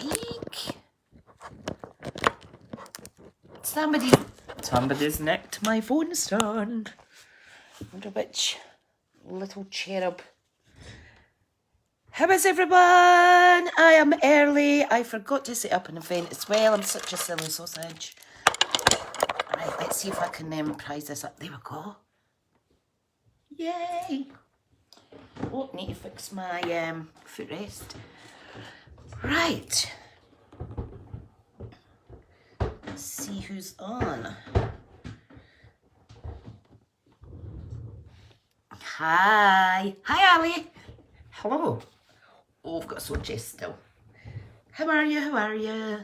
Eek. Somebody's nicked my phone stand. I wonder which little cherub. How is everyone? I am early. I forgot to set up an event as well. I'm such a silly sausage. Right, let's see if I can prize this up. There we go. Yay! Oh, need to fix my footrest. Right. Let's see who's on. Hi. Hi, Ali. Hello. Oh, I've got a sore chest still. How are you? How are you?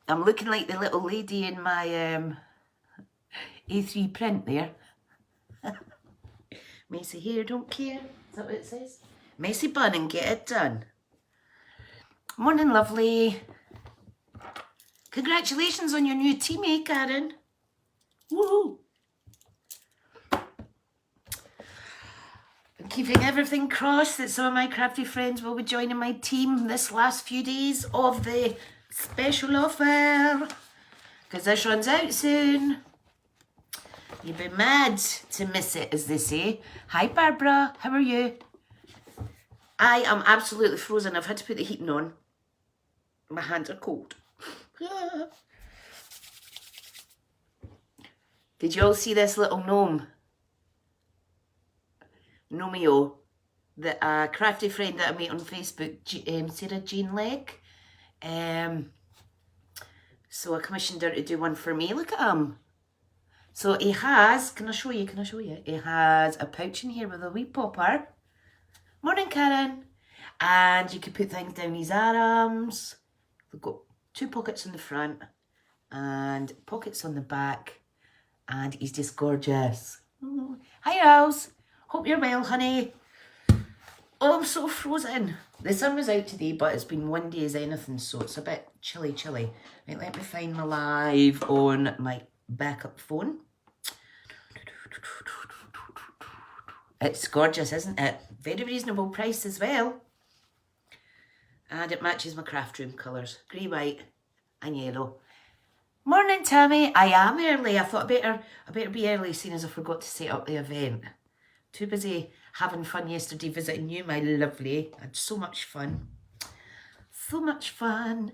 I'm looking like the little lady in my A3 print there. Messy hair, don't care. Is that what it says? Messy bun and get it done. Morning, lovely. Congratulations on your new teammate, Karen. Woohoo! I'm keeping everything crossed that some of my crafty friends will be joining my team this last few days of the special offer. Because this runs out soon. You'd be mad to miss it, as they say. Hi, Barbara. How are you? I am absolutely frozen. I've had to put the heating on. My hands are cold. Did you all see this little gnome? Gnomeo. The crafty friend that I met on Facebook, Sarah Jane Legg. So I commissioned her to do one for me. Look at him. So he has, can I show you? He has a pouch in here with a wee popper. Morning, Karen. And you can put things down his arms. We've got 2 pockets on the front and pockets on the back. And he's just gorgeous. Oh. Hi, Rose. Hope you're well, honey. Oh, I'm so frozen. The sun was out today, but it's been windy as anything, so it's a bit chilly. Right, let me find my live on my backup phone. It's gorgeous, isn't it? Very reasonable price as well. And it matches my craft room colours. Grey, white and yellow. Morning, Tammy. I am early. I thought I better be early, seeing as I forgot to set up the event. Too busy having fun yesterday visiting you, my lovely. I had so much fun. So much fun.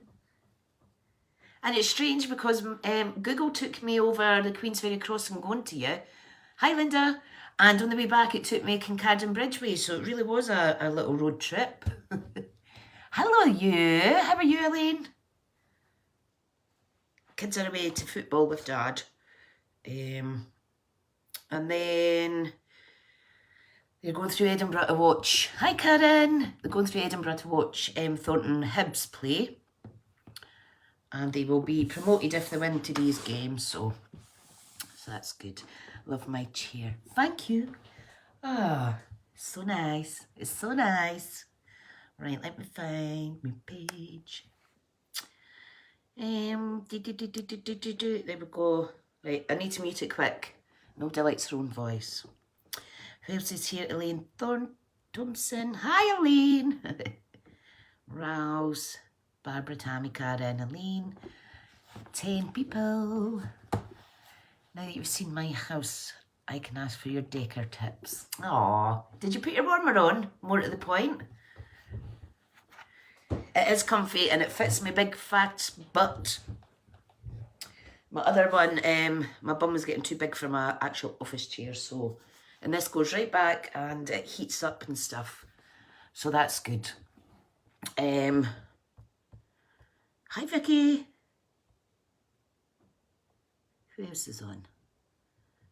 And it's strange because Google took me over the Queensferry Crossing going to you. Hi, Linda. And on the way back, it took me Kincardine Bridgeway, so it really was a little road trip. Hello, you. How are you, Elaine? Kids are away to football with Dad. And then they're going through Edinburgh to watch. Hi, Karen. They're going through Edinburgh to watch Thornton Hibs play. And they will be promoted if they win today's game, so that's good. Love my chair. Thank you. Ah, so nice. It's so nice. Right, let me find my page. There we go. Right, I need to mute it quick. Nobody likes their own voice. Who else is here? Elaine Thompson. Hi, Elaine. Rouse, Barbara, Tammy, Karen, Elaine. 10 people. Now that you've seen my house, I can ask for your decor tips. Aww. Did you put your warmer on? More to the point. It is comfy and it fits my big fat butt. My other one, my bum was getting too big for my actual office chair, so... And this goes right back and it heats up and stuff. So that's good. Hi, Vicky. Who else is on?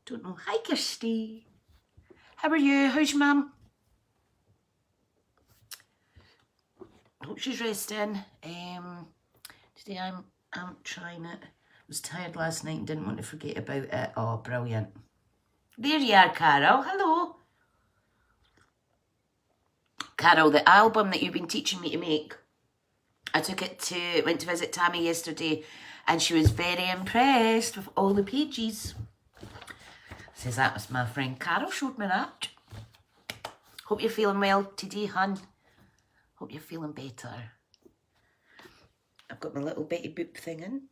Don't know. Hi, Kirsty. How are you? How's your mum? Hope she's resting. Today I'm trying it. I was tired last night and didn't want to forget about it. Oh, brilliant. There you are, Carol. Hello. Carol, the album that you've been teaching me to make, I went to visit Tammy yesterday and she was very impressed with all the pages. Says that was my friend Carol showed me that. Hope you're feeling well today, hun. Hope you're feeling better. I've got my little Betty Boop thing in.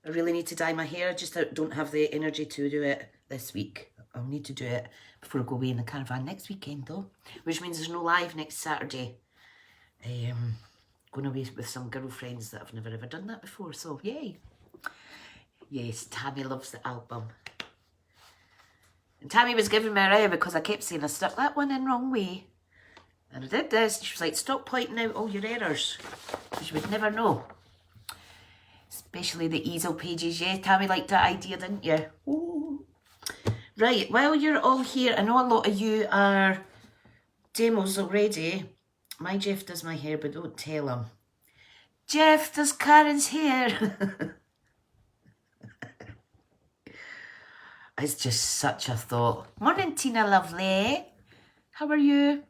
I really need to dye my hair. Just don't have the energy to do it this week. I'll need to do it before I go away in the caravan next weekend though. Which means there's no live next Saturday. Going away with some girlfriends that I've never ever done that before. So yay. Yes, Tammy loves the album. And Tammy was giving me a row because I kept saying I stuck that one in wrong way. And I did this. She was like, stop pointing out all your errors. Because you would never know. Especially the easel pages. Yeah, Tammy liked that idea, didn't you? Ooh. Right, while you're all here, I know a lot of you are demos already. My Jeff does my hair, but don't tell him. Jeff does Karen's hair. It's just such a thought. Morning, Tina lovely. How are you?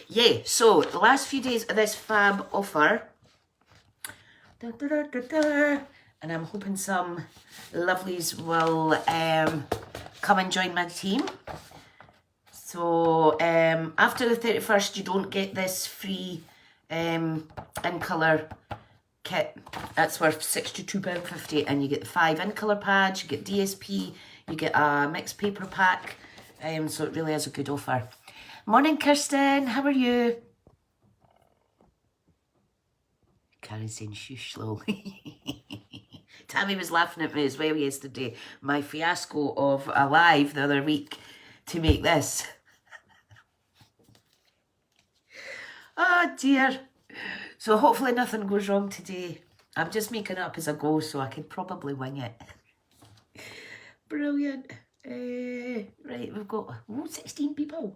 Yeah, so the last few days of this fab offer. And I'm hoping some lovelies will come and join my team. So after the 31st, you don't get this free in colour kit. That's worth £62.50, and you get the 5 in colour pads, you get DSP, you get a mixed paper pack. So it really is a good offer. Morning, Kirsten. How are you? Karen's saying shush slowly. Tammy was laughing at me as well yesterday. My fiasco of a live the other week to make this. Oh dear. So hopefully nothing goes wrong today. I'm just making it up as I go, so I can probably wing it. Brilliant. Right, we've got 16 people.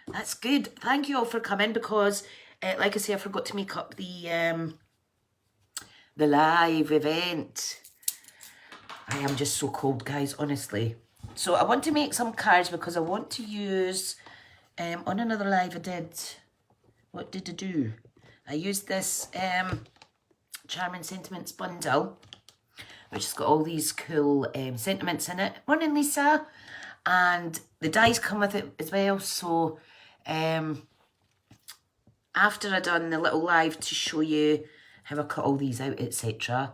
That's good. Thank you all for coming because, like I say, I forgot to make up the live event. I am just so cold, guys, honestly. So I want to make some cards because I want to use, on another live I did, what did I do? I used this Charming Sentiments bundle, which has got all these cool sentiments in it. Morning, Lisa. And the dies come with it as well. So after I done the little live to show you how I cut all these out, etc.,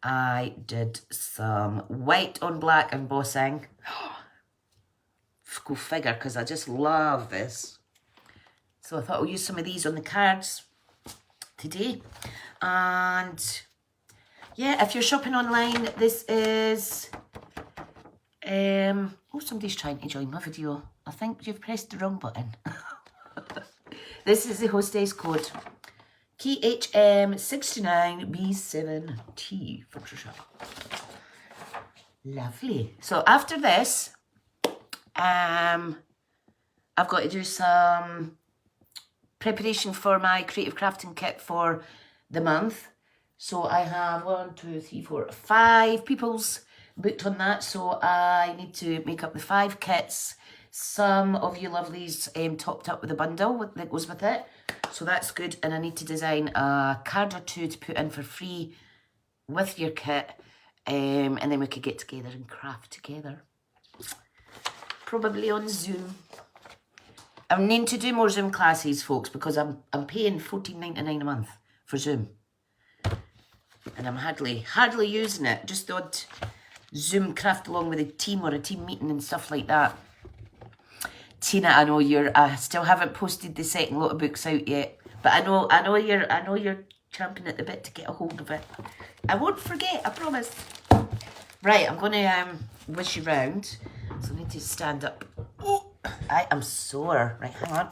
I did some white on black embossing. Go figure, because I just love this. So I thought I'll use some of these on the cards today. And yeah, if you're shopping online, this is oh, somebody's trying to join my video. I think you've pressed the wrong button. This is the hostess code KHM69B7T for Tricia. Lovely. So after this, I've got to do some preparation for my creative crafting kit for the month. So I have 5 people's booked on that. So I need to make up the 5 kits. Some of you lovelies topped up with a bundle that goes with it. So that's good. And I need to design a card or 2 to put in for free with your kit. And then we could get together and craft together. Probably on Zoom. I'm needing to do more Zoom classes, folks, because I'm paying $14.99 a month for Zoom. And I'm hardly using it. Just the odd Zoom craft along with a team or a team meeting and stuff like that. Tina, I know I still haven't posted the second lot of books out yet, but I know you're champing at the bit to get a hold of it. I won't forget, I promise. Right, I'm gonna wish you round. So I need to stand up. Oh, I am sore. Right, hang on.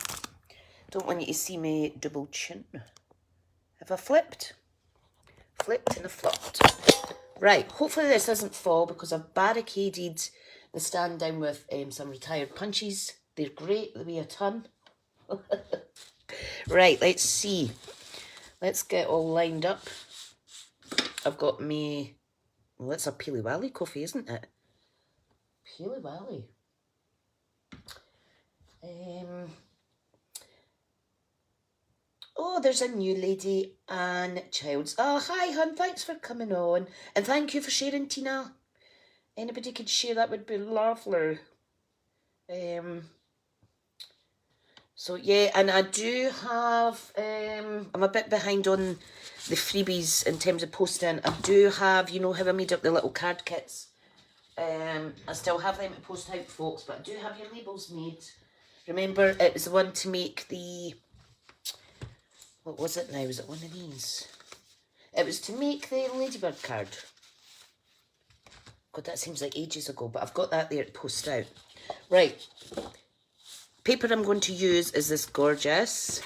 Don't want you to see me double chin. Have I flipped? Flipped and I flopped. Right, hopefully this doesn't fall because I've barricaded the stand down with some retired punches. They're great, they weigh a ton. Right, let's see. Let's get all lined up. I've got me... Well, that's a Peely Wally coffee, isn't it? Peely Wally. Oh, there's a new lady, Anne Childs. Oh, hi, hun. Thanks for coming on. And thank you for sharing, Tina. Anybody could share, that would be lovely. So yeah, and I do have, I'm a bit behind on the freebies in terms of posting. I do have, you know how I made up the little card kits? I still have them to post out, folks, but I do have your labels made. Remember, it was the one to make the, what was it now? Was it one of these? It was to make the Ladybird card. God, that seems like ages ago, but I've got that there to post out. Right. Paper I'm going to use is this gorgeous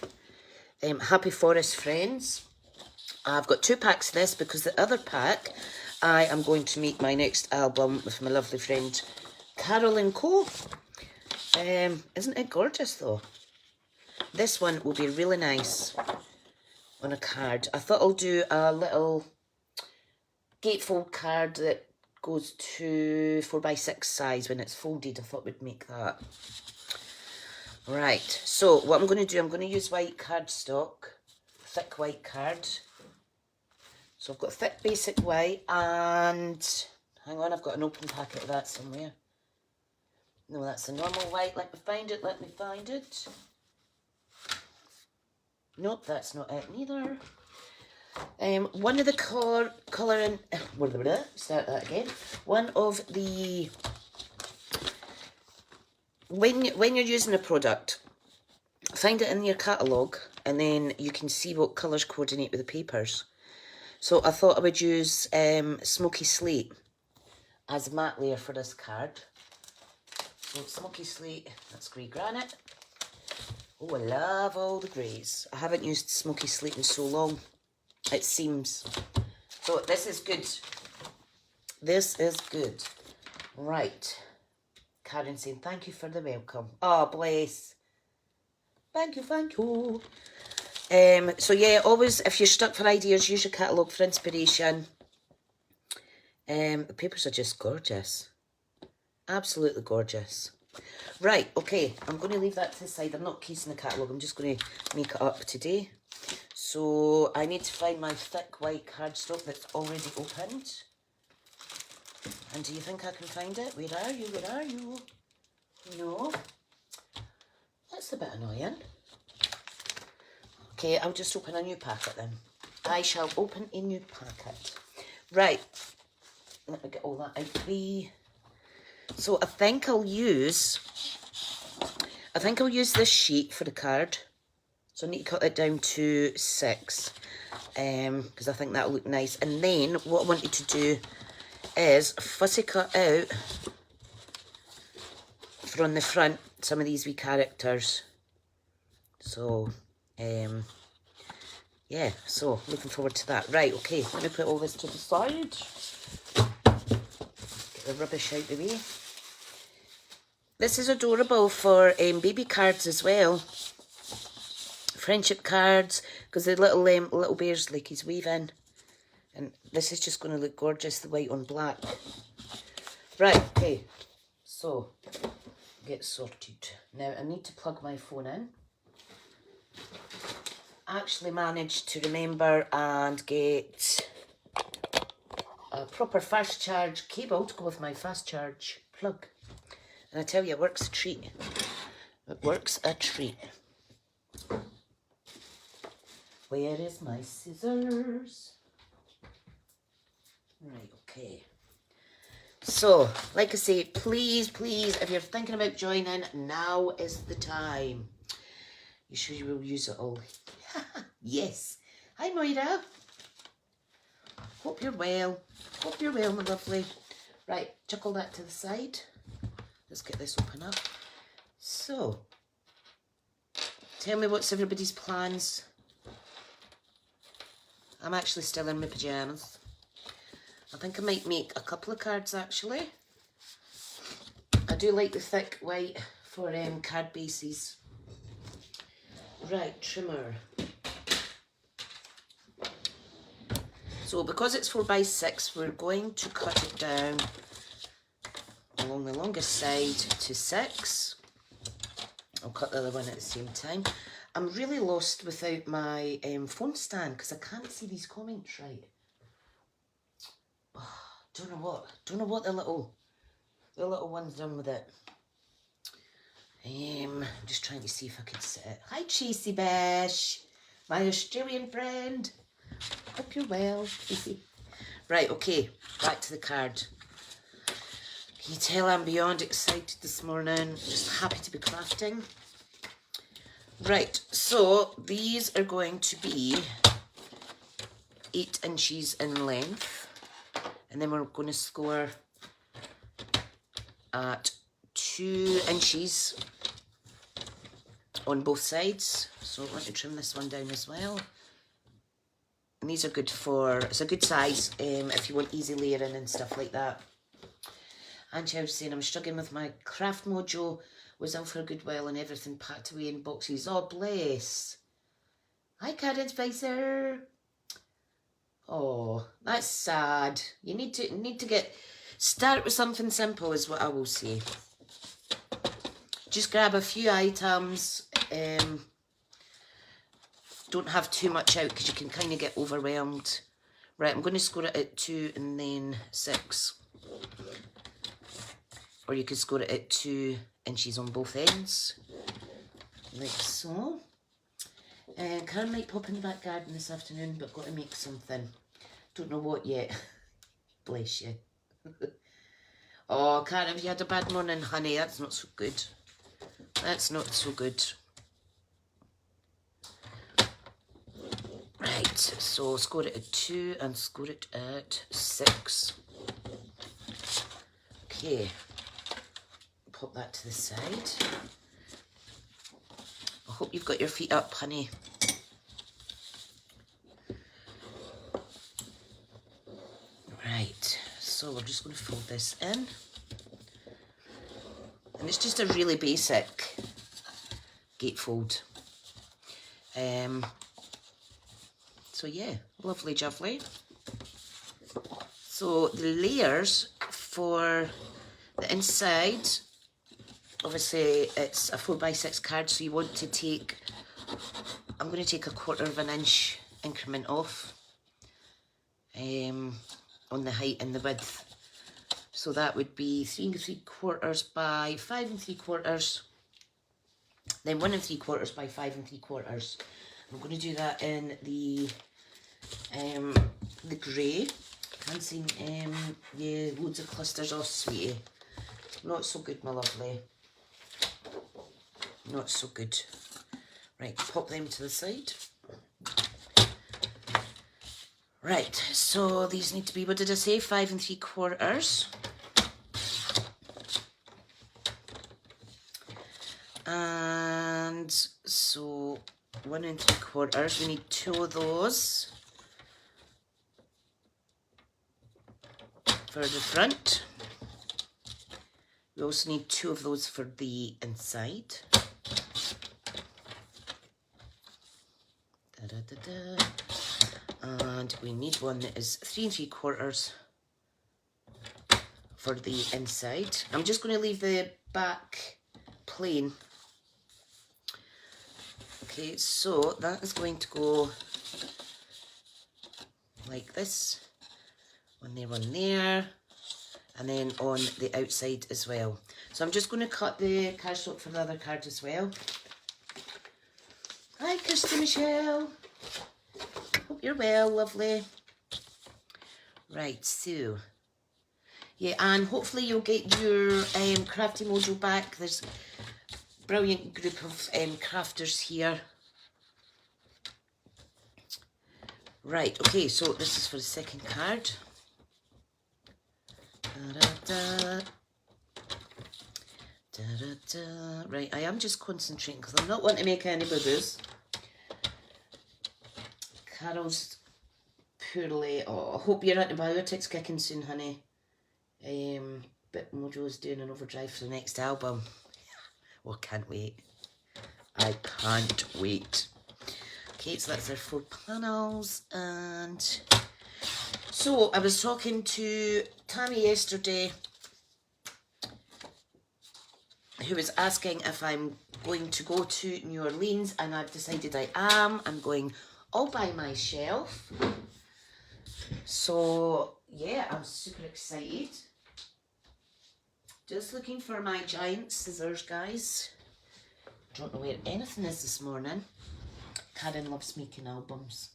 Happy Forrest Friends. I've got 2 packs of this because the other pack I am going to make my next album with my lovely friend Carolyn Co. Isn't it gorgeous though? This one will be really nice on a card. I thought I'll do a little gatefold card that goes to 4x6 size when it's folded. I thought we'd make that. Right, so what I'm going to do, I'm going to use white cardstock, thick white card. So I've got thick basic white and, hang on, I've got an open packet of that somewhere. No, that's a normal white. Let me find it. Nope, that's not it neither. One of the colouring, start that again. One of the, when you're using a product, find it in your catalogue and then you can see what colours coordinate with the papers. So I thought I would use Smoky Slate as a matte layer for this card. So Smoky Slate, that's grey granite. Oh, I love all the greys. I haven't used Smoky Slate in so long, it seems. So this is good. This is good. Right. Karen saying, thank you for the welcome. Oh, bless. Thank you, thank you. So yeah, always, if you're stuck for ideas, use your catalogue for inspiration. The papers are just gorgeous. Absolutely gorgeous. Right, okay, I'm going to leave that to the side. I'm not casing the catalogue, I'm just going to make it up today. So I need to find my thick white cardstock that's already opened. And do you think I can find it? Where are you? Where are you? No. That's a bit annoying. Okay, I'll just open a new packet then. I shall open a new packet. Right. Let me get all that out free. So I think I'll use this sheet for the card. So I need to cut it down to 6. Because I think that'll look nice. And then what I wanted to do is fussy cut out from the front some of these wee characters. So yeah, so looking forward to that. Right, okay, let me put all this to the side. Get the rubbish out of the way. This is adorable for baby cards as well. Friendship cards, because the little bears like he's weaving. And this is just going to look gorgeous, the white on black. Right, okay, so get sorted. Now I need to plug my phone in. Actually managed to remember and get a proper fast charge cable to go with my fast charge plug. And I tell you, it works a treat. It works a treat. Where is my scissors? Right, okay. So, like I say, please, if you're thinking about joining, now is the time. You sure you will use it all? Yes. Hi, Moira. Hope you're well. Hope you're well, my lovely. Right, chuck all that to the side. Let's get this open up. So, tell me what's everybody's plans. I'm actually still in my pyjamas. I think I might make a couple of cards actually. I do like the thick white for card bases. Right, trimmer. So because it's 4x6, we're going to cut it down along the longest side to 6. I'll cut the other one at the same time. I'm really lost without my phone stand because I can't see these comments right. Oh, don't know what the little one's done with it. I'm just trying to see if I can set it. Hi, Tracy Besh, my Australian friend. Hope you're well, Tracy. Right, okay, back to the card. Can you tell I'm beyond excited this morning? Just happy to be crafting. Right, so these are going to be 8 inches in length. And then we're going to score at 2 inches on both sides. So I want to trim this one down as well. And these are good for, it's a good size if you want easy layering and stuff like that. And she was saying, I'm struggling with my craft mojo. Was in for Goodwill and everything packed away in boxes. Oh, bless. Hi, Card Advisor. Oh, that's sad. You need to start with something simple is what I will say. Just grab a few items. Don't have too much out because you can kind of get overwhelmed. Right, I'm going to score it at 2 and then 6. Or you could score it at 2 inches on both ends. Like so. Karen might pop in the back garden this afternoon, but got to make something. Don't know what yet. Bless you. Oh, Karen, have you had a bad morning, honey? That's not so good. That's not so good. Right, so score it at 2 and score it at 6. Okay. Pop that to the side. I hope you've got your feet up, honey. Right, so we're just going to fold this in. And it's just a really basic gatefold. So yeah, lovely jubbly. So the layers for the inside, obviously it's a 4x6 card, so you want to take, I'm going to take a 1/4 inch increment off on the height and the width. So that would be 3 3/4 by 5 3/4, then 1 3/4 by 5 3/4. I'm going to do that in the grey. Can't see, yeah, loads of clusters. Oh, sweetie. Not so good, my lovely. Not so good. Right, pop them to the side. Right, so these need to be, what did I say, 5 3/4. And so 1 3/4, we need 2 of those for the front. We also need 2 of those for the inside. Da, da, da, da. And we need one that is 3 3/4 for the inside. I'm just going to leave the back plain. Okay, so that is going to go like this. One there, and then on the outside as well. So I'm just going to cut the cardstock for the other card as well. Hi, Kirsty Michelle. Hope you're well, lovely. Right, so yeah, and hopefully you'll get your crafty mojo back. There's a brilliant group of crafters here. Right, okay, so this is for the second card. Da, da, da, da, da. Right, I am just concentrating because I'm not wanting to make any boo-boos. Carol's poorly. Oh, I hope your antibiotics kicking soon, honey. But Mojo's doing an overdrive for the next album. Oh, can't wait. I can't wait. Okay, so that's our 4 panels. And so I was talking to Tammy yesterday, who was asking if I'm going to go to New Orleans, and I've decided I am. I'm going all by myself. So yeah, I'm super excited. Just looking for my giant scissors, guys. Don't know where anything is this morning. Karen loves making albums.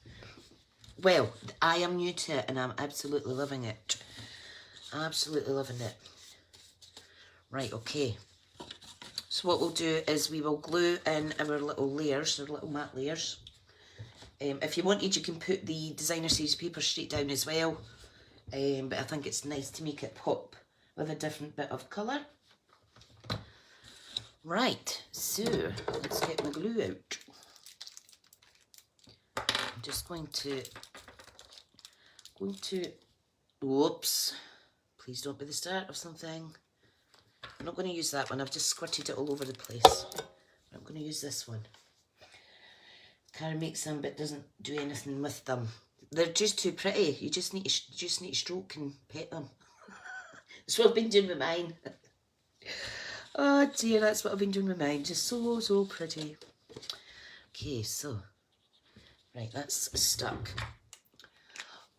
Well, I am new to it and I'm absolutely loving it. Absolutely loving it. Right, okay. So what we'll do is we will glue in our little layers, our little matte layers. If you wanted, you can put the designer series paper straight down as well. But I think it's nice to make it pop with a different bit of colour. Right, so let's get my glue out. I'm just going to, whoops, please don't be the start of something. I'm not going to use that one, I've just squirted it all over the place. I'm going to use this one. Karen makes them but doesn't do anything with them. They're just too pretty, you just need to stroke and pet them. That's what I've been doing with mine. Oh dear, that's what I've been doing with mine. Just so pretty. Okay, so, right, that's stuck.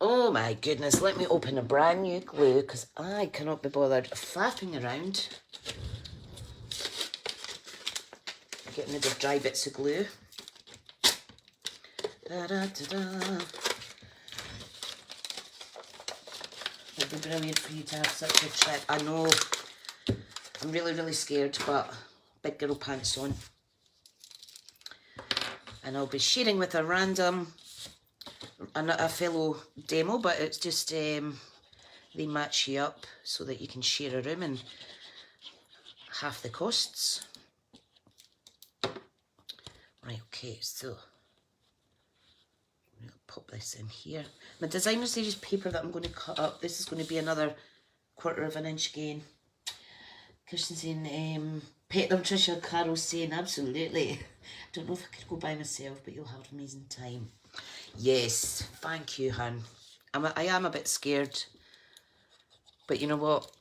Oh my goodness, let me open a brand new glue because I cannot be bothered faffing around. Getting rid of dry bits of glue. Da-da-da-da. It'd be brilliant for you to have such a trip. I know. I'm really scared, but big girl pants on. And I'll be sharing with a fellow demo, but it's just they match you up so that you can share a room and half the costs. Right, okay, so I'll pop this in here. My designer series paper that I'm going to cut up, this is going to be another 1/4 of an inch again. Kirsten saying, pet them, Tricia. Carol's saying, absolutely. Don't know if I could go by myself, but you'll have an amazing time. Yes, thank you, hun. I am a bit scared. But you know what?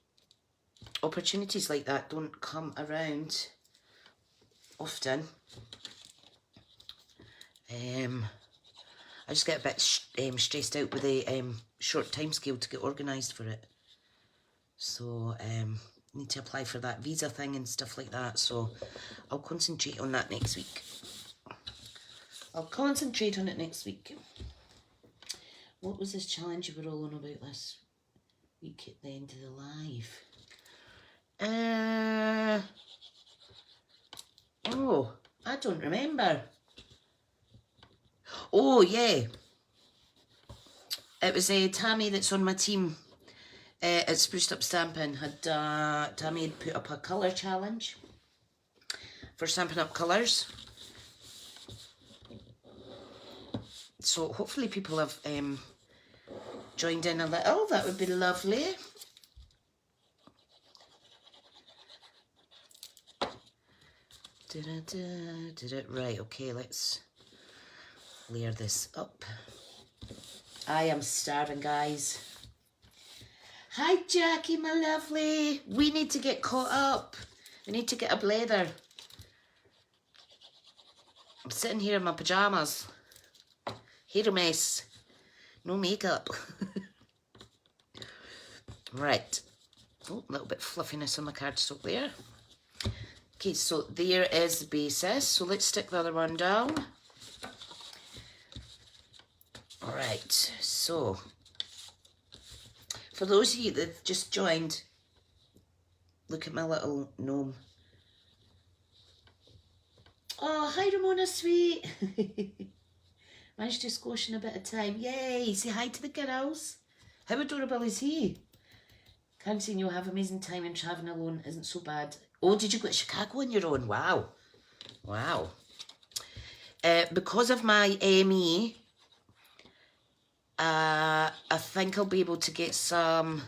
Opportunities like that don't come around often. I just get a bit stressed out with the short time scale to get organised for it. So, need to apply for that visa thing and stuff like that, so I'll concentrate on that next week. I'll concentrate on it next week. What was this challenge you were all on about this week at the end of the live? Oh, I don't remember. Oh, yeah. It was Tammy that's on my team. At Spruced Up Stampin' Tammy had put up a colour challenge for Stampin' Up colours. So hopefully people have joined in a little. That would be lovely. Right, okay, let's layer this up. I am starving, guys. Hi, Jackie, my lovely. We need to get caught up. We need to get a blether. I'm sitting here in my pyjamas. Hair a mess. No makeup. Right. Oh, a little bit fluffiness on my cardstock there. Okay, so there is the basis. So let's stick the other one down. Alright, so for those of you that have just joined, look at my little gnome. Oh, hi Ramona, sweet. Managed to squash in a bit of time. Yay, say hi to the girls. How adorable is he? Can't say you'll have an amazing time and travelling alone isn't so bad. Oh, did you go to Chicago on your own? Wow. Wow. Because of my ME, I think I'll be able to get some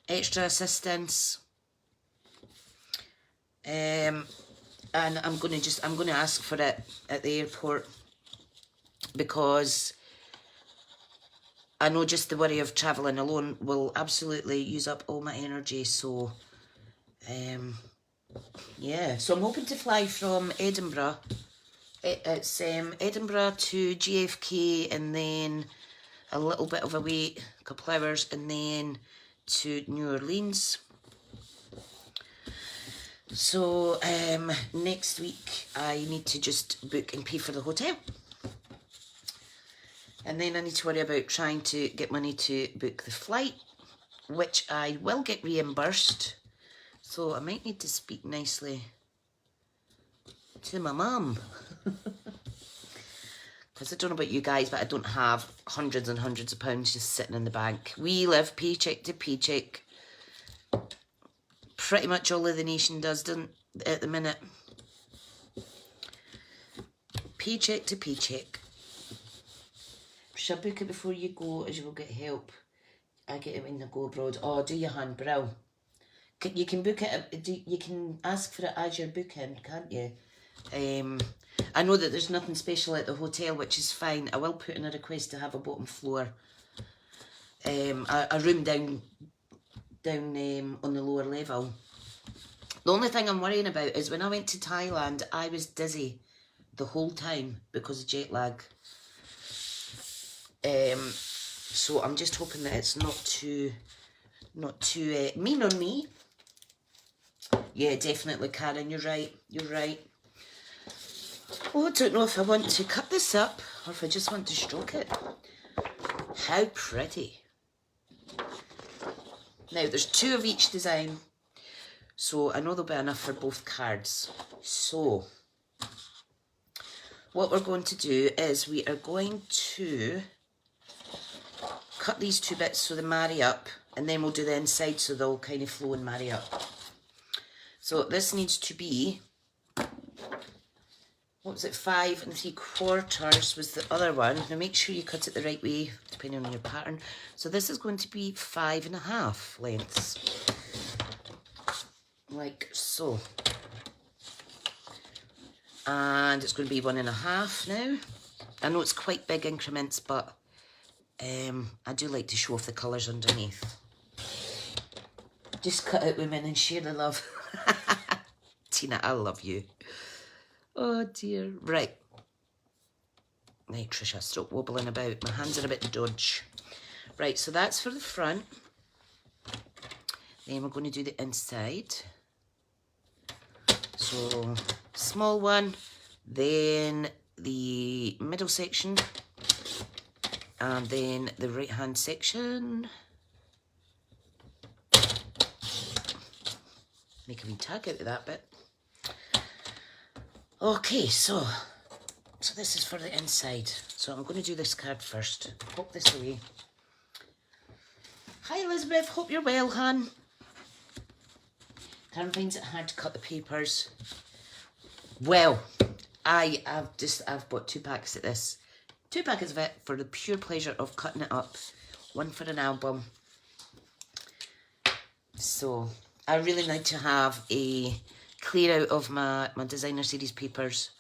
extra assistance. And I'm gonna ask for it at the airport, because I know just the worry of travelling alone will absolutely use up all my energy. So yeah, so I'm hoping to fly from Edinburgh. It's Edinburgh to JFK and then a little bit of a wait, a couple hours, and then to New Orleans. So next week I need to just book and pay for the hotel. And then I need to worry about trying to get money to book the flight, which I will get reimbursed. So I might need to speak nicely to my mum. Because I don't know about you guys, but I don't have hundreds and hundreds of pounds just sitting in the bank. We live paycheck to paycheck. Pretty much all of the nation does, doesn't at the minute. Paycheck to paycheck. Should I book it before you go, as you will get help? I get it when I go abroad. Oh, do you, hun? Brill. You can book it, you can ask for it as you're booking, can't you? I know that there's nothing special at the hotel, which is fine. I will put in a request to have a bottom floor. A room down on the lower level. The only thing I'm worrying about is when I went to Thailand, I was dizzy the whole time because of jet lag. So I'm just hoping that it's not too mean on me. Yeah, definitely, Karen, you're right. You're right. Oh, I don't know if I want to cut this up or if I just want to stroke it. How pretty. Now, there's 2 of each design, so I know there'll be enough for both cards. So, what we're going to do is we are going to cut these 2 bits so they marry up, and then we'll do the inside so they'll kind of flow and marry up. So this needs to be, what was it, 5 3/4 was the other one. Now make sure you cut it the right way, depending on your pattern. So this is going to be 5 1/2 lengths, like so. And it's going to be 1 1/2 now. I know it's quite big increments, but I do like to show off the colours underneath. Just cut out, women, and share the love. Tina, I love you. Oh dear. Right. Right, Tricia, stop wobbling about. My hands are a bit dodge. Right, so that's for the front. Then we're going to do the inside. So, small one, then the middle section, and then the right hand section. Make a wee tag out of that bit. Okay, so this is for the inside. So I'm going to do this card first. Pop this away. Hi Elizabeth, hope you're well, hon. Karen finds it hard to cut the papers. Well, I've bought 2 packs of this. 2 packets of it for the pure pleasure of cutting it up. 1 for an album. So I really need to have a clear out of my designer series papers,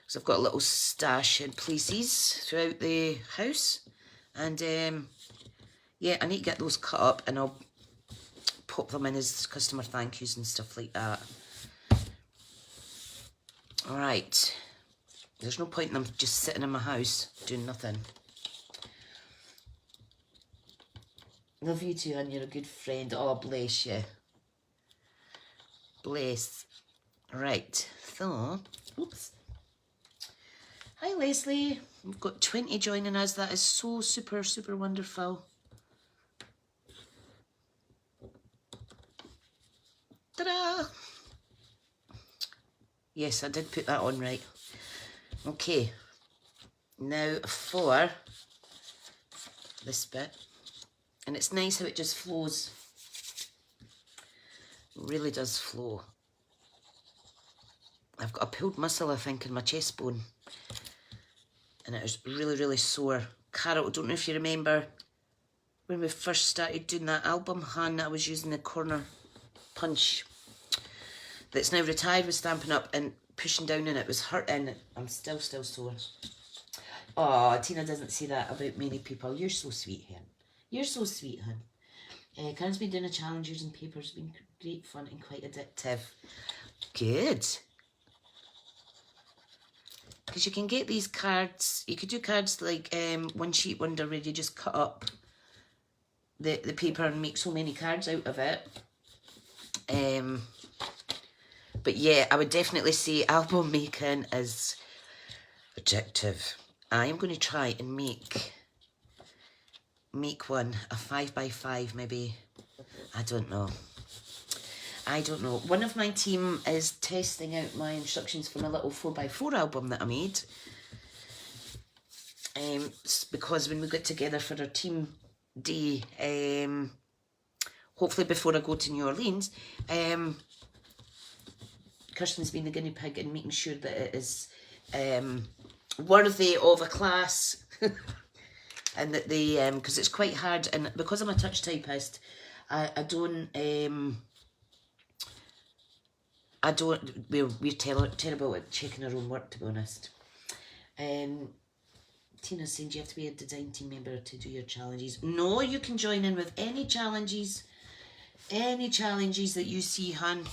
because I've got a little stash in places throughout the house, and yeah, I need to get those cut up and I'll pop them in as customer thank yous and stuff like that. Alright, there's no point in them just sitting in my house doing nothing. Love you too, and you're a good friend. Oh, bless you. Bless. Right, so, oops. Hi Leslie, we've got 20 joining us. That is so super, super wonderful. Ta-da! Yes, I did put that on right. Okay, now for this bit. And it's nice how it just flows. It really does flow. I've got a pulled muscle, I think, in my chest bone. And it was really, really sore. Carol, I don't know if you remember when we first started doing that album, Han, I was using the corner punch that's now retired with Stampin' Up, and pushing down in it was hurting. I'm still sore. Oh, Tina doesn't say that about many people. You're so sweet, hun. You're so sweet, hun. Karen's been doing a challenge using papers. It's been great fun and quite addictive. Good. Because you can get these cards, you could do cards like One Sheet Wonder, where you just cut up the paper and make so many cards out of it. But yeah, I would definitely say album making is addictive. I am going to try and make one, a 5x5 maybe. I don't know. One of my team is testing out my instructions for my little 4x4 album that I made. Because when we get together for our team day, hopefully before I go to New Orleans, Kirsten's been the guinea pig in making sure that it is worthy of a class. And that they, because it's quite hard, and because I'm a touch typist, we're terrible at checking our own work, to be honest. Tina's saying, do you have to be a design team member to do your challenges? No, you can join in with any challenges that you see, hun.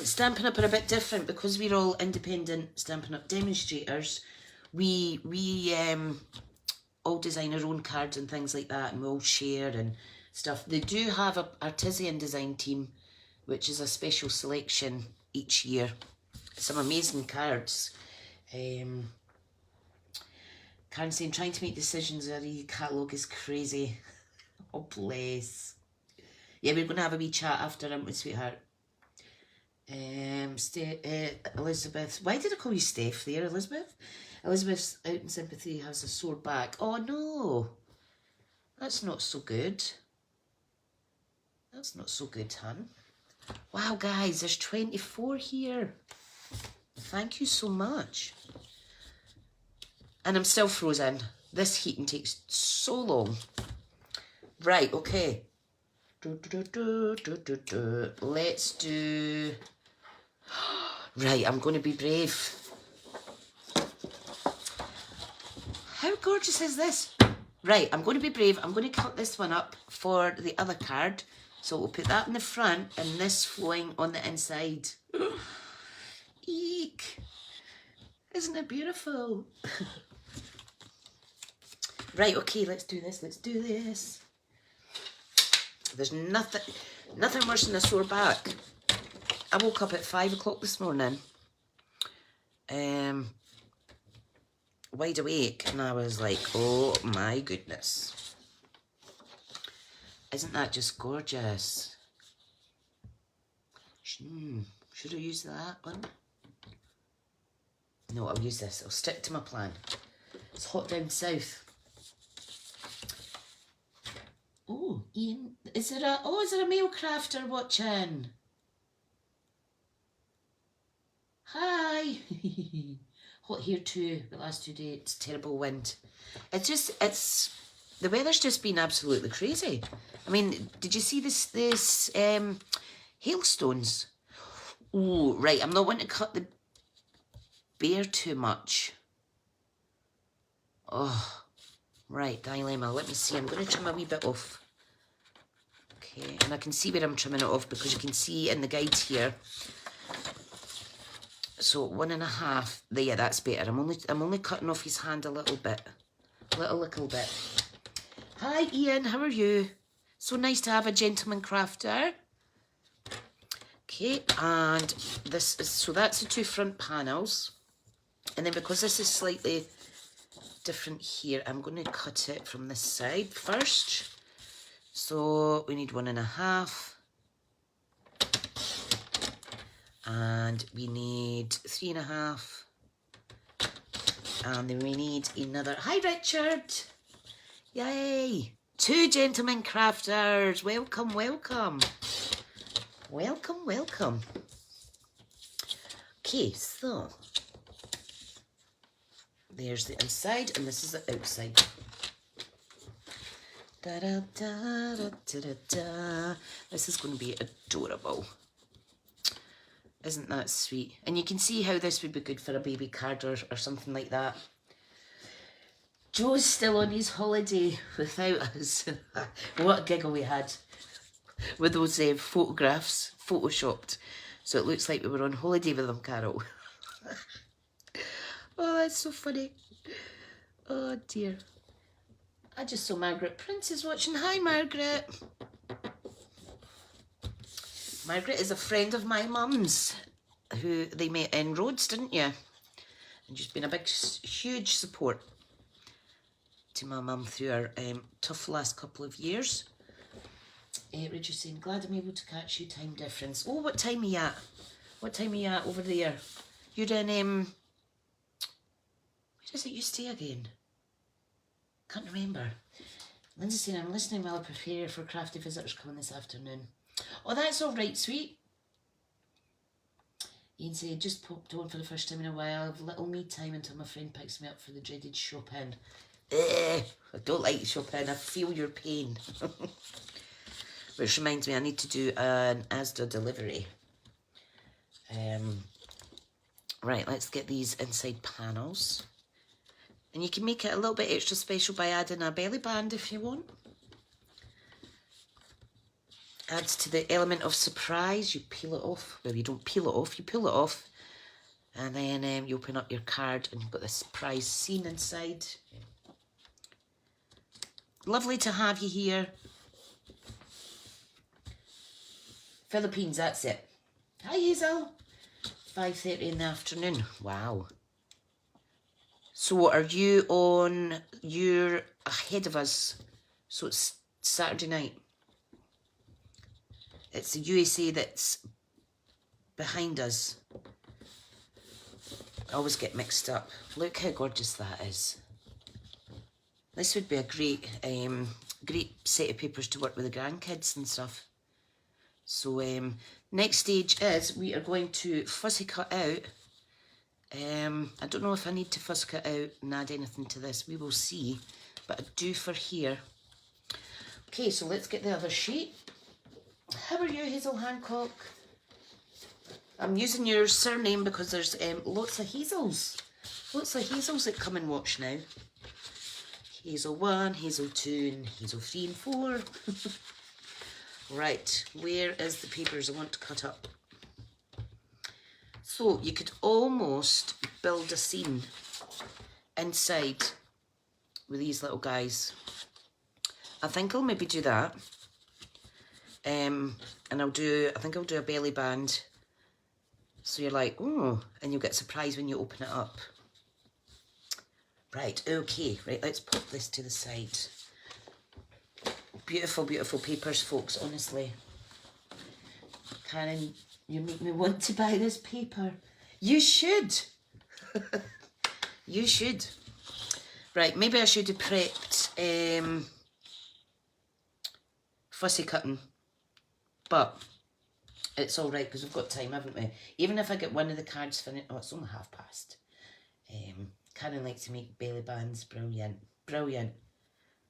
Stampin' Up are a bit different because we're all independent Stampin' Up demonstrators. We all design our own cards and things like that, and we all share and stuff. They do have an artisan design team, which is a special selection each year. Some amazing cards. Karen saying, trying to make decisions in a catalogue is crazy. Oh, bless. Yeah, we're going to have a wee chat after, aren't we, sweetheart? Elizabeth. Why did I call you Steph there, Elizabeth? Elizabeth's out in sympathy, has a sore back. Oh, no. That's not so good. That's not so good, hun. Wow, guys, there's 24 here. Thank you so much. And I'm still frozen. This heating takes so long. Right, okay. Let's do... Right, I'm going to be brave. How gorgeous is this? Right, I'm going to be brave. I'm going to cut this one up for the other card. So we'll put that in the front and this flowing on the inside. Eek. Isn't it beautiful? Right, okay, let's do this. Let's do this. There's nothing worse than a sore back. I woke up at 5 o'clock this morning. Wide awake, and I was like, oh my goodness. Isn't that just gorgeous? Should I use that one? No, I'll use this. I'll stick to my plan. It's hot down south. Oh, Ian, is there a male crafter watching? Hi. Hot here too, the last 2 days. It's terrible wind. The weather's just been absolutely crazy. I mean, did you see this hailstones? Oh, right, I'm not wanting to cut the bear too much. Oh, right, dilemma. Let me see, I'm going to trim a wee bit off. Okay, and I can see where I'm trimming it off because you can see in the guide here. So 1.5. There, yeah, that's better. I'm only cutting off his hand a little bit. Little bit. Hi Ian, how are you? So nice to have a gentleman crafter. Okay, and this is, so that's the 2 front panels. And then because this is slightly different here, I'm going to cut it from this side first. So we need 1.5. And we need 3.5. And then we need another. Hi Richard! Yay! 2 gentlemen crafters. Welcome, welcome. Welcome, welcome. Okay, so there's the inside and this is the outside. Da, da, da, da, da, da. This is going to be adorable. Isn't that sweet? And you can see how this would be good for a baby card or something like that. Joe's still on his holiday without us. What a giggle we had with those photographs photoshopped. So it looks like we were on holiday with them, Carol. Oh, that's so funny. Oh dear. I just saw Margaret Prince is watching. Hi Margaret. Margaret is a friend of my mum's, who they met in Rhodes, didn't you? And she's been a big, huge support to my mum through her tough last couple of years. Richard's saying, glad I'm able to catch you, time difference. Oh, what time are you at? What time are you at over there? You're in, where does it you stay again? Can't remember. Lindsay's saying, I'm listening while I prepare for crafty visitors coming this afternoon. Oh, that's all right, sweet. Ian said, just popped on for the first time in a while. I've little me time until my friend picks me up for the dreaded shopping. I don't like shopping. I feel your pain. Which reminds me, I need to do an Asda delivery. Right, let's get these inside panels. And you can make it a little bit extra special by adding a belly band if you want. Adds to the element of surprise. You peel it off. Well, you don't peel it off, you pull it off. And then you open up your card and you've got this surprise scene inside. Lovely to have you here. Philippines, that's it. Hi, Hazel. 5:30 in the afternoon. Wow. So are you on, you're ahead of us. So it's Saturday night. It's the USA that's behind us. I always get mixed up. Look how gorgeous that is. This would be a great set of papers to work with the grandkids and stuff. So next stage is we are going to fussy cut out. I don't know if I need to fussy cut out and add anything to this. We will see, but I do for here. Okay, so let's get the other sheet. How are you, Hazel Hancock? I'm using your surname because there's lots of Hazels. Lots of Hazels that come and watch now. Hazel 1, Hazel 2, and Hazel 3 and 4. Right, where is the papers I want to cut up? So you could almost build a scene inside with these little guys. I think I'll maybe do that. And I think I'll do a belly band. So you're like, oh, and you'll get surprised when you open it up. Right, okay, right, let's pop this to the side. Beautiful, beautiful papers, folks, honestly. Karen, you make me want to buy this paper. You should. You should. Right, maybe I should have prepped fussy cutting. But it's all right because we've got time, haven't we? Even if I get one of the cards finished. Oh, it's only past. Karen likes to make belly bands. Brilliant. Brilliant.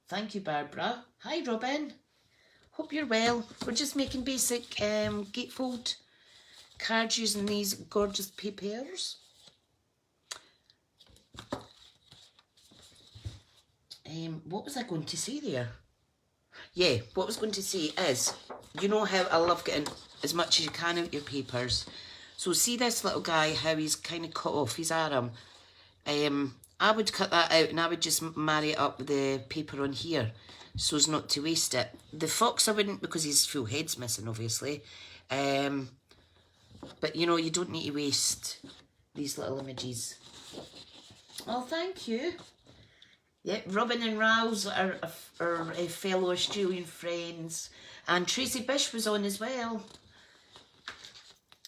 Thank you, Barbara. Hi, Robin. Hope you're well. We're just making basic gatefold cards using these gorgeous papers. What was I going to say there? Yeah, what I was going to say is, you know how I love getting as much as you can out your papers. So see this little guy, how he's kind of cut off his arm. I would cut that out and I would just marry it up with the paper on here so as not to waste it. The fox I wouldn't because his full head's missing, obviously. But you know, you don't need to waste these little images. Oh, thank you. Yep, Robin and Rouse are fellow Australian friends. And Tracy Bish was on as well.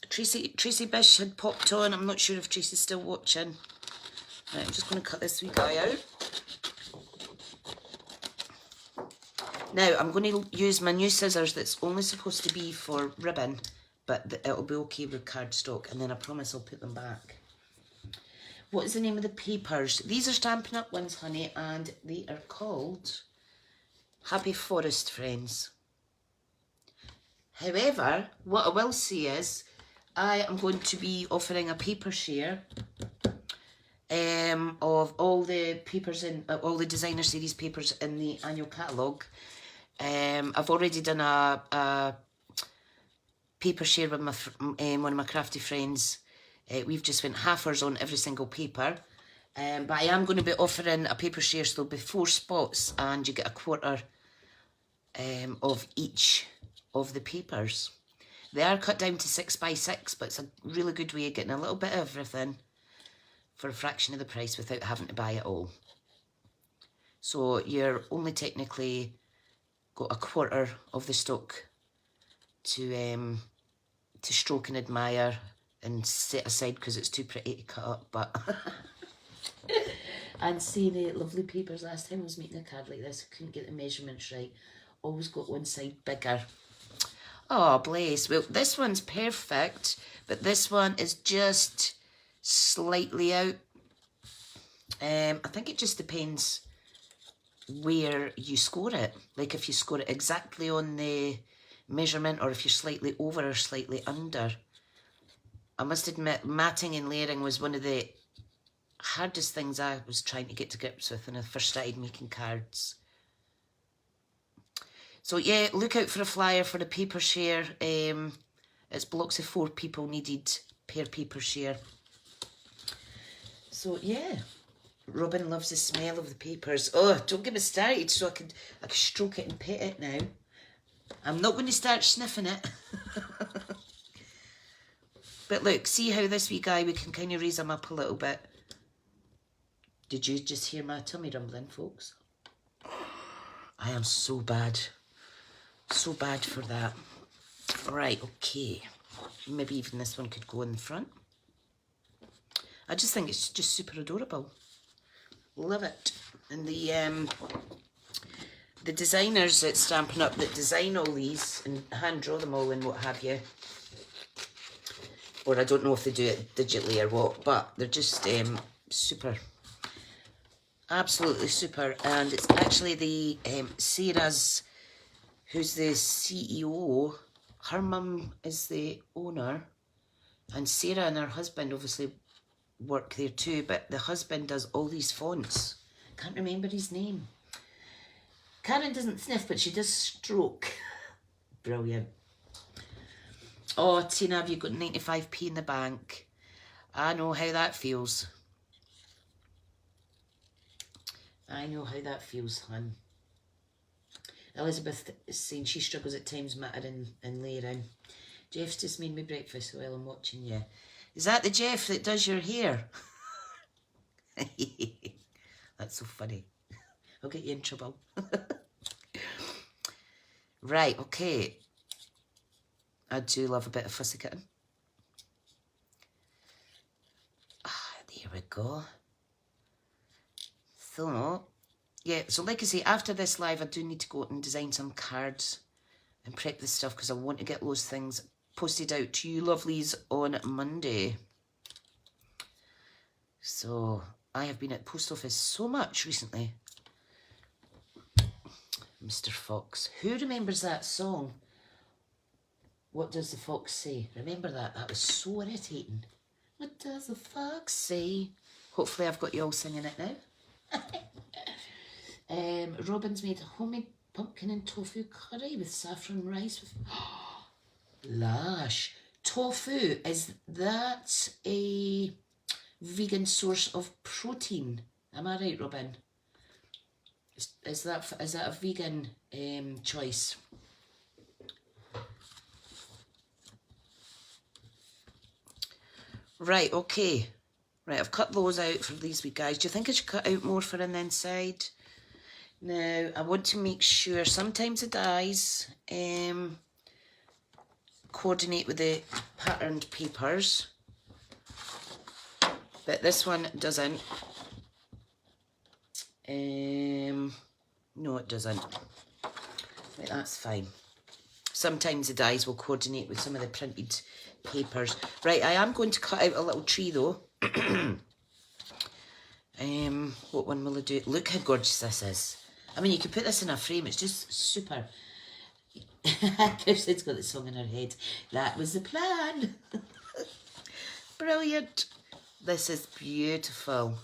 Tracy Bish had popped on. I'm not sure if Tracy's still watching. Right, I'm just going to cut this wee guy out. Now, I'm going to use my new scissors that's only supposed to be for ribbon, but it'll be okay with cardstock, and then I promise I'll put them back. What is the name of the papers? These are Stampin' Up ones, honey, and they are called Happy Forrest Friends. However, what I will say is, I am going to be offering a paper share of all the papers in all the designer series papers in the annual catalogue. I've already done a paper share with one of my crafty friends. We've just went halfers on every single paper, but I am going to be offering a paper share, so there'll be 4 spots and you get a quarter of each of the papers. They are cut down to 6 by 6, but it's a really good way of getting a little bit of everything for a fraction of the price without having to buy it all. So you're only technically got a quarter of the stock to stroke and admire and set aside because it's too pretty to cut up, but and see the lovely papers. Last time I was making a card like this, I couldn't get the measurements right. Always got one side bigger. Oh, bless. Well, this one's perfect, but this one is just slightly out. I think it just depends where you score it. Like if you score it exactly on the measurement or if you're slightly over or slightly under. I must admit, matting and layering was one of the hardest things I was trying to get to grips with when I first started making cards. So yeah, look out for a flyer for the paper share. It's blocks of 4 people needed per paper share. So yeah, Robin loves the smell of the papers. Oh, don't get me started so I can stroke it and pet it now. I'm not going to start sniffing it. But look, see how this wee guy, we can kind of raise him up a little bit. Did you just hear my tummy rumbling, folks? I am so bad. So bad for that. Right, okay. Maybe even this one could go in the front. I just think it's just super adorable. Love it. And the designers at Stampin' Up that design all these and hand draw them all and what have you. Or I don't know if they do it digitally or what, but they're just super. Absolutely super. And it's actually the Sarah's, who's the CEO. Her mum is the owner. And Sarah and her husband obviously work there too, but the husband does all these fonts. Can't remember his name. Karen doesn't sniff, but she does stroke. Brilliant. Oh, Tina, have you got 95p in the bank? I know how that feels. I know how that feels, hun. Elizabeth is saying she struggles at times mattering and layering. Jeff's just made me breakfast while I'm watching you. Is that the Jeff that does your hair? That's so funny. I'll get you in trouble. Right, okay. I do love a bit of fussy cutting. Ah, there we go. So, yeah, so like I say, after this live, I do need to go out and design some cards and prep this stuff because I want to get those things posted out to you lovelies on Monday. So, I have been at the post office so much recently. Mr. Fox. Who remembers that song? What does the fox say? Remember that? That was so irritating. What does the fox say? Hopefully I've got you all singing it now. Robin's made a homemade pumpkin and tofu curry with saffron rice. With Lash. Tofu, is that a vegan source of protein? Am I right, Robin? Is that a vegan choice? Right, okay. Right, I've cut those out for these wee guys. Do you think I should cut out more for an inside? Now, I want to make sure sometimes the dies coordinate with the patterned papers. But this one doesn't. No, it doesn't. Right, that's fine. Sometimes the dies will coordinate with some of the printed papers. Right, I am going to cut out a little tree though. What one will I do? Look how gorgeous this is. I mean, you could put this in a frame. It's just super. Kirsten's got the song in her head. That was the plan. Brilliant. This is beautiful.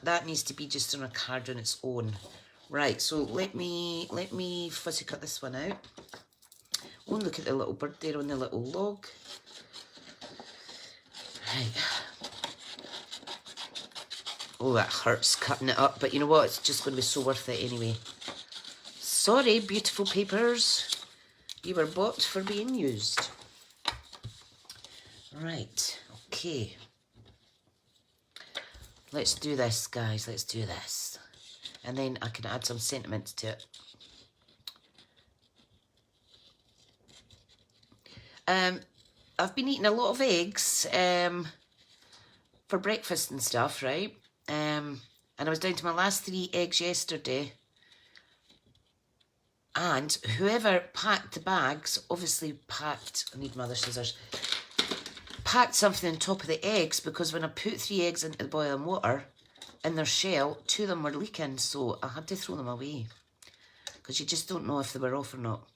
That needs to be just on a card on its own. Right, so let me fussy cut this one out. Oh, look at the little bird there on the little log. Right. Oh, that hurts cutting it up, but you know what? It's just going to be so worth it anyway. Sorry, beautiful papers. You were bought for being used. Right, okay. Let's do this, guys. Let's do this. And then I can add some sentiments to it. I've been eating a lot of eggs for breakfast and stuff, right? And I was down to my last 3 eggs yesterday. And whoever packed the bags, obviously packed, I need my other scissors, packed something on top of the eggs, because when I put 3 eggs into the boiling water, in their shell, 2 of them were leaking, so I had to throw them away. Because you just don't know if they were off or not.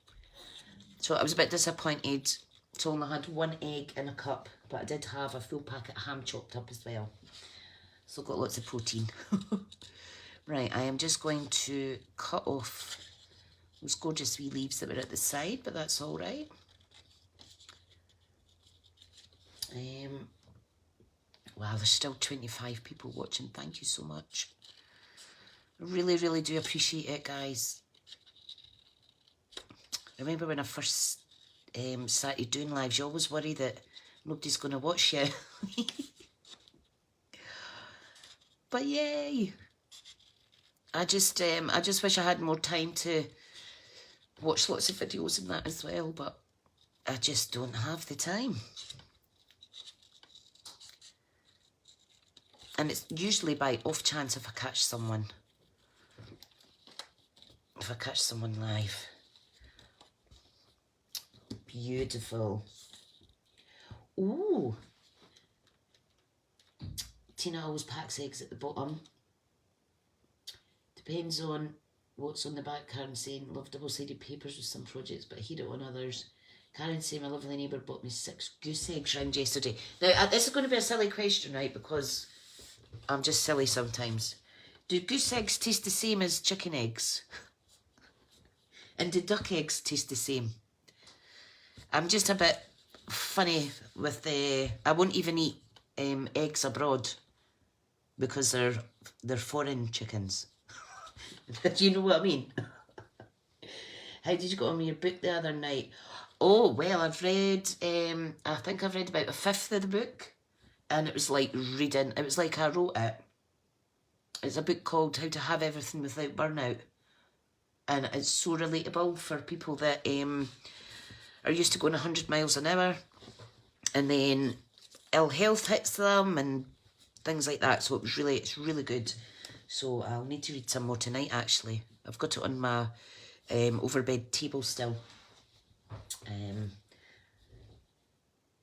So I was a bit disappointed. So I only had 1 egg in a cup, but I did have a full packet of ham chopped up as well. So got lots of protein. Right, I am just going to cut off those gorgeous wee leaves that were at the side, but that's all right. Wow, there's still 25 people watching. Thank you so much. I really, really do appreciate it, guys. I remember when I first started doing lives, you always worry that nobody's going to watch you. But yay! I just wish I had more time to watch lots of videos and that as well, but I just don't have the time. And it's usually by off chance if I catch someone. If I catch someone live. Beautiful. Ooh. Tina always packs eggs at the bottom. Depends on what's on the back. Karen saying, love double-sided papers with some projects, but I hate it on others. Karen saying, my lovely neighbour bought me 6 goose eggs round yesterday. Now, this is going to be a silly question, right? Because I'm just silly sometimes. Do goose eggs taste the same as chicken eggs? And do duck eggs taste the same? I'm just a bit funny with the... I won't even eat eggs abroad because they're foreign chickens. Do you know what I mean? How did you go on with your book the other night? Oh, well, I've read... I think I've read about a fifth of the book. And it was like reading... It was like I wrote it. It's a book called How to Have Everything Without Burnout. And it's so relatable for people that are used to going 100 miles an hour. And then ill health hits them and things like that. So it's really good. So I'll need to read some more tonight, actually. I've got it on my overbed table still.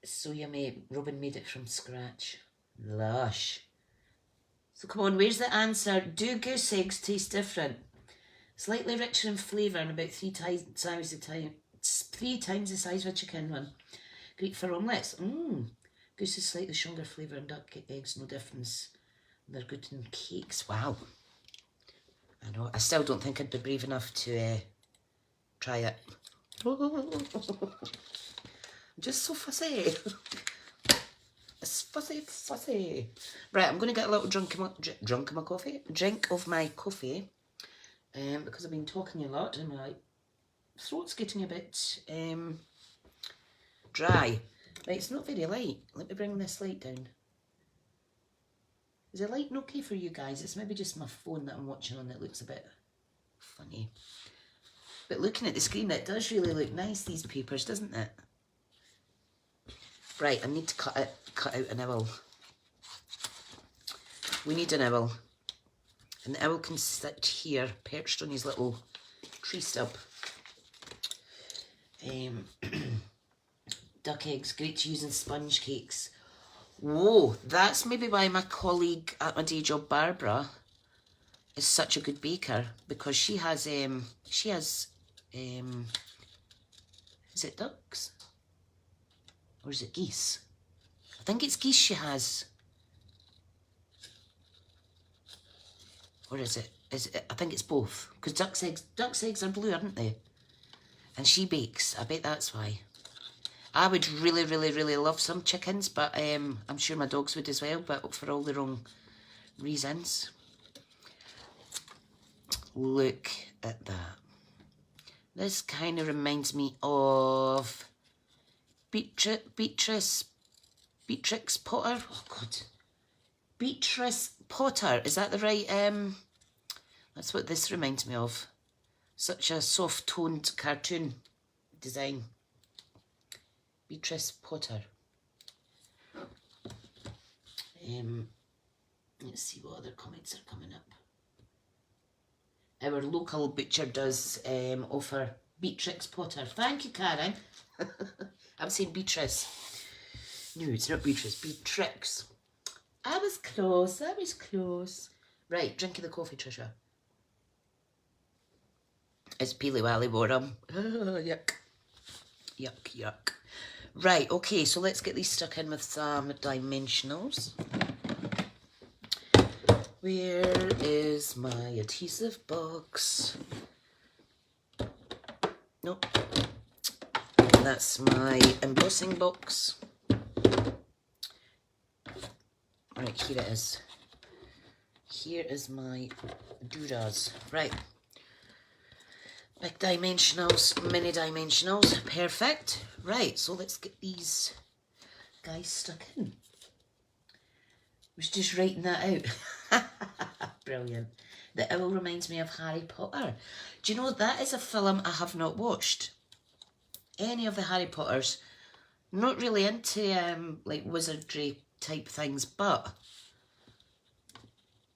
So yummy. Robin made it from scratch. Lush. So come on, where's the answer? Do goose eggs taste different? Slightly richer in flavour and about 3 times the size of a chicken one. Great for omelettes. Goose is slightly stronger flavour and duck eggs, no difference. They're good in cakes. Wow. I know. I still don't think I'd be brave enough to try it. I'm just so fussy. It's fussy. Right, I'm going to get a little drink of my coffee. Because I've been talking a lot and my throat's getting a bit dry. Right, it's not very light. Let me bring this light down. Is the lighting okay for you guys? It's maybe just my phone that I'm watching on that looks a bit funny. But looking at the screen, it does really look nice, these papers, doesn't it? Right, I need to cut out an owl. We need an owl. And the owl can sit here, perched on his little tree stub. Duck eggs, great to use in sponge cakes. Whoa, that's maybe why my colleague at my day job, Barbara, is such a good baker, because she has is it ducks? Or is it geese? I think it's geese she has. Or is it? I think it's both. Because duck's eggs are blue, aren't they? And she bakes. I bet that's why. I would really, really, really love some chickens, but I'm sure my dogs would as well, but for all the wrong reasons. Look at that. This kind of reminds me of Beatrix Potter. Oh God, Beatrice Potter. Is that the right? That's what this reminds me of. Such a soft-toned cartoon design. Beatrice Potter. Let's see what other comments are coming up. Our local butcher does offer Beatrix Potter. Thank you, Karen. I'm saying Beatrice. No, it's not Beatrice. Beatrix. I was close. I was close. Right, drinking the coffee, Tricia. It's Peely Wally Boredom. Yuck. Yuck, yuck. Right, okay, so let's get these stuck in with some dimensionals. Where is my adhesive box? Nope. That's my embossing box. Right, here it is. Here is my doodahs. Right. Big dimensionals, mini dimensionals. Perfect. Right, so let's get these guys stuck in. I was just writing that out. Brilliant. The owl reminds me of Harry Potter. Do you know, that is a film I have not watched. Any of the Harry Potters. Not really into like wizardry type things, but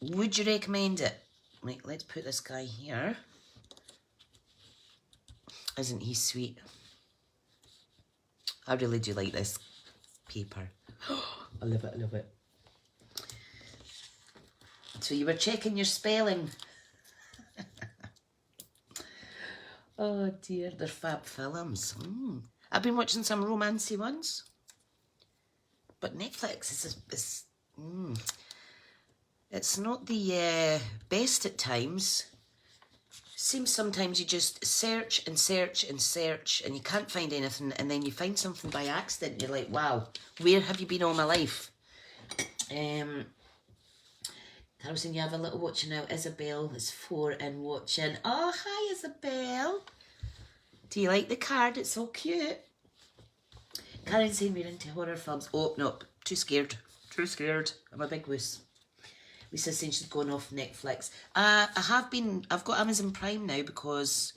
would you recommend it? Right, let's put this guy here. Isn't he sweet? I really do like this paper. I love it, I love it. So you were checking your spelling. Oh dear, they're fab films. I've been watching some romancy ones. But Netflix is it's not the best at times. Seems sometimes you just search and search and search and you can't find anything, and then you find something by accident and you're like, wow, where have you been all my life? Carol saying you have a little watching now. Isabel is 4 and watching. Oh, hi Isabel. Do you like the card? It's so cute. Karen saying we're into horror films. Oh, no, too scared. Too scared. I'm a big wuss. Lisa saying she's going off Netflix. I've got Amazon Prime now because,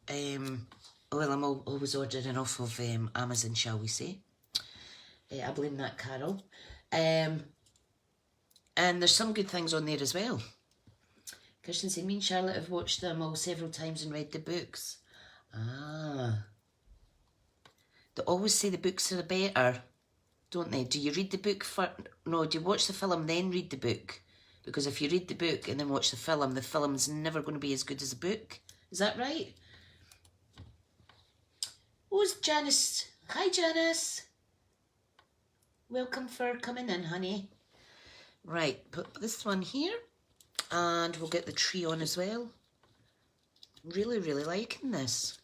well, I'm always ordering off of Amazon, shall we say. I blame that, Carol. And there's some good things on there as well. Kirsten saying, me and Charlotte have watched them all several times and read the books. Ah. They always say the books are better, don't they? Do you read the book first? No, do you watch the film then read the book? Because if you read the book and then watch the film's never going to be as good as the book. Is that right? Who's Janice? Hi, Janice. Welcome for coming in, honey. Right, put this one here. And we'll get the tree on as well. Really, really liking this.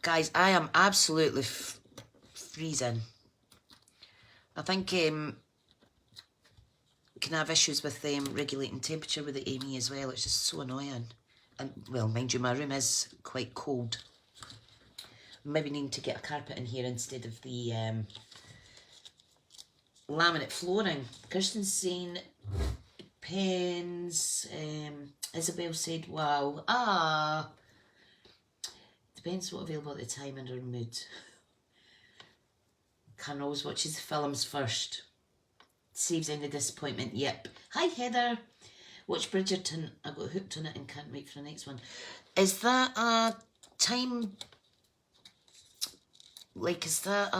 Guys, I am absolutely freezing. I think can have issues with regulating temperature with the Amy as well. It's just so annoying. And, well, mind you, my room is quite cold. Maybe need to get a carpet in here instead of the laminate flooring. Kirsten's saying pens. Isabel said, wow. Ah. Depends what available at the time and her mood. Can always watches the films first. Saves any disappointment. Yep. Hi Heather. Watch Bridgerton. I got hooked on it and can't wait for the next one. Is that a time? Like, is that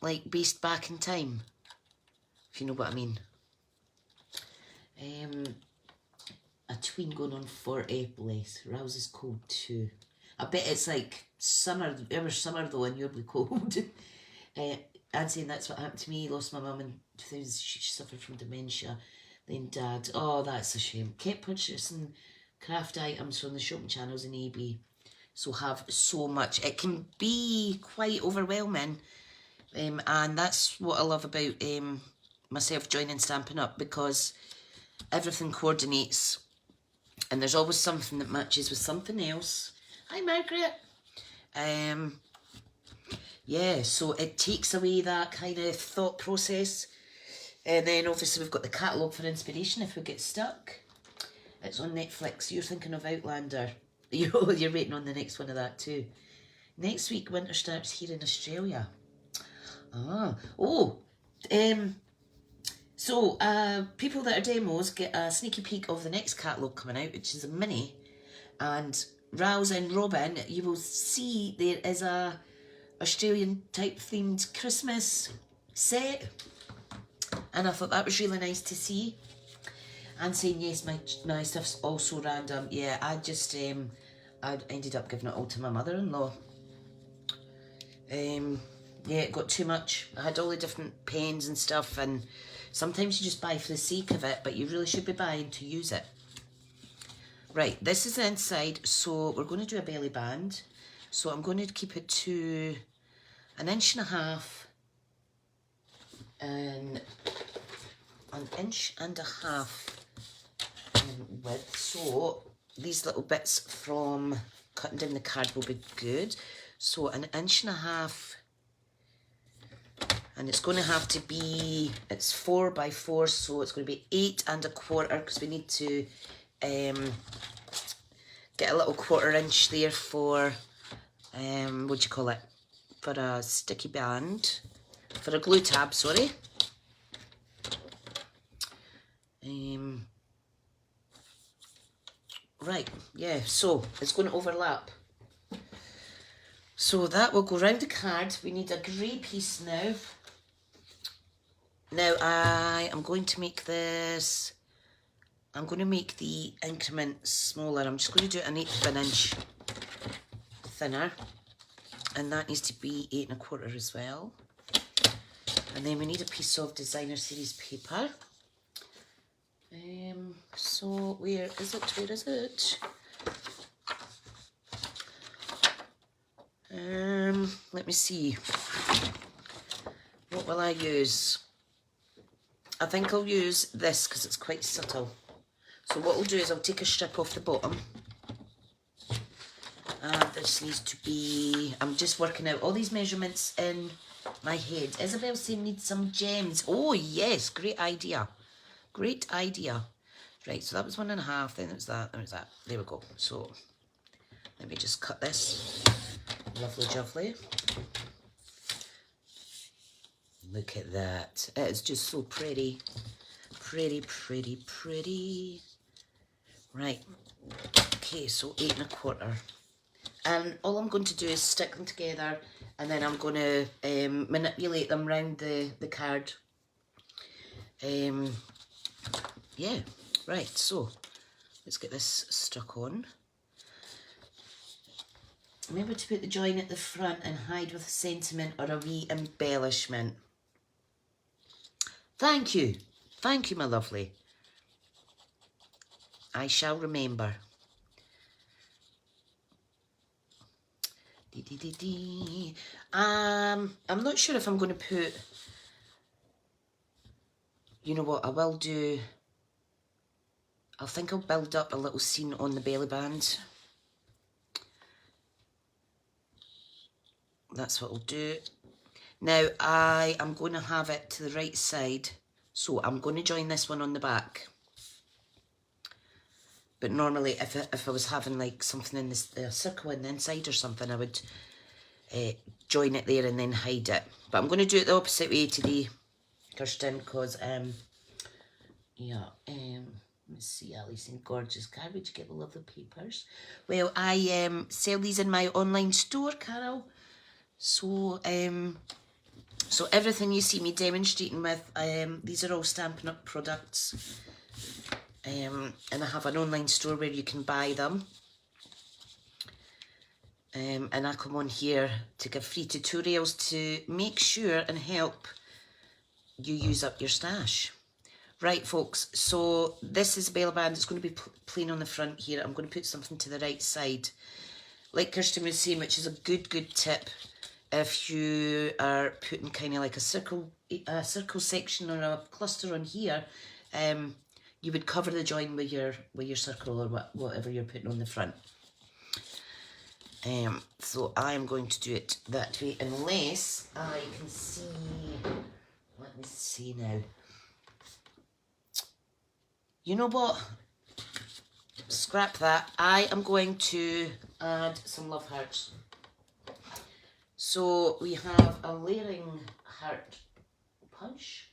like based back in time? If you know what I mean. A tween going on 40, bless. Rouse is cold too. I bet it's like summer, our summer though, and you'll be cold. I'm saying that's what happened to me. Lost my mum in 2000. She suffered from dementia. Then dad. Oh, that's a shame. Kept purchasing craft items from the shopping channels and eBay. So have so much. It can be quite overwhelming. And that's what I love about myself joining Stampin' Up, because everything coordinates And there's always something that matches with something else. Hi, Margaret. Yeah, so it takes away that kind of thought process. And then obviously we've got the catalogue for inspiration if we get stuck. It's on Netflix. You're thinking of Outlander. You're waiting on the next one of that too. Next week, winter starts here in Australia. So people that are demos get a sneaky peek of the next catalogue coming out, which is a mini. And Rouse and Robin, you will see there is a Australian type themed Christmas set. And I thought that was really nice to see. And saying, yes, my stuff's also random. Yeah, I just, I ended up giving it all to my mother-in-law. Yeah, it got too much. I had all the different pens and stuff, and sometimes you just buy for the sake of it, but you really should be buying to use it. Right, this is the inside, so we're going to do a belly band. So I'm going to keep it to 1.5 inches and 1.5 inches in width. So these little bits from cutting down the card will be good. So 1.5 inches, and it's going to have to be, it's 4 by 4, so it's going to be 8 1/4, because we need to get a little 1/4 inch there for, what do you call it, for a sticky band, for a glue tab, sorry. Right, yeah, so it's going to overlap. So that will go round the card. We need a grey piece now. Now I am going to make this, I'm going to make the increment smaller. I'm just going to do it 1/8 of an inch thinner. And that needs to be 8 1/4 as well. And then we need a piece of designer series paper. So where is it? Where is it? Let me see. What will I use? I think I'll use this because it's quite subtle. So what I'll do is I'll take a strip off the bottom. And this needs to be, I'm just working out all these measurements in my head. Isabel's saying need some gems. Oh yes, great idea. Great idea. Right, so that was 1.5, then it was that, then it was that. There we go. So let me just cut this. Lovely jubbly. Look at that. It is just so pretty. Pretty, pretty, pretty. Right. Okay, so 8 1/4. And all I'm going to do is stick them together, and then I'm going to manipulate them around the card. Yeah, right, so let's get this stuck on. Remember to put the join at the front and hide with a sentiment or a wee embellishment. Thank you, my lovely. I shall remember. I'm not sure if I'm going to put, you know what, I think I'll build up a little scene on the belly band. That's what I'll do. Now I am going to have it to the right side, so I'm going to join this one on the back. But normally if I was having like something in this circle in the inside or something, I would join it there and then hide it. But I'm going to do it the opposite way today, Kirsten, because yeah, let's see, Alice in Gorgeous Card, where'd you get the lovely papers? Well, I sell these in my online store, Carol. So so everything you see me demonstrating with, these are all Stampin' Up products. And I have an online store where you can buy them. And I come on here to give free tutorials to make sure and help you use up your stash. Right, folks, so this is a belly band. It's going to be plain on the front here. I'm going to put something to the right side. Like Kirsten was saying, which is a good tip if you are putting kind of like a circle section or a cluster on here. you would cover the join with your circle or whatever you're putting on the front. So I'm going to do it that way, unless I can see, let me see now. You know what? Scrap that. I am going to add some love hearts. So we have a layering heart punch.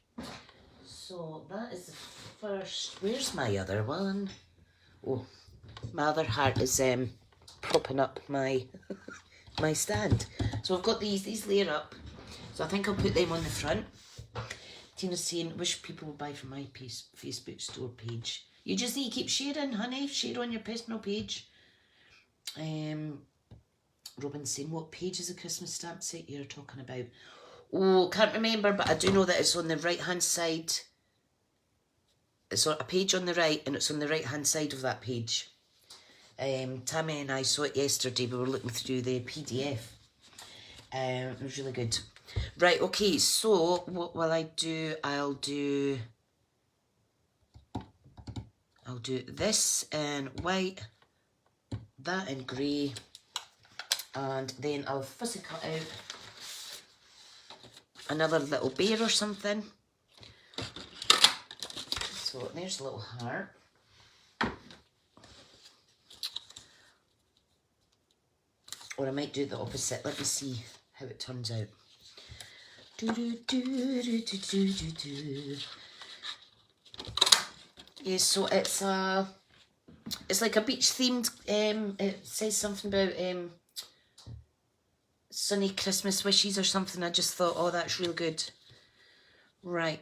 So that is the first. Where's my other one? Oh, my other heart is propping up my my stand. So I've got these layer up. So I think I'll put them on the front. Tina's saying, wish people would buy from my Facebook store page. You just need to keep sharing, honey. Share on your personal page. Robin's saying, what page is the Christmas stamp set you're talking about? Oh, can't remember, but I do know that it's on the right-hand side. It's on a page on the right, and it's on the right-hand side of that page. Tammy and I saw it yesterday. We were looking through the PDF. It was really good. Right, okay, so what will I do? I'll do this in white, that in grey, and then I'll fussy cut out another little bear or something. So there's a little heart. Or I might do the opposite. Let me see how it turns out. Yeah, so it's like a beach themed. It says something about sunny Christmas wishes or something. I just thought, oh, that's real good. Right.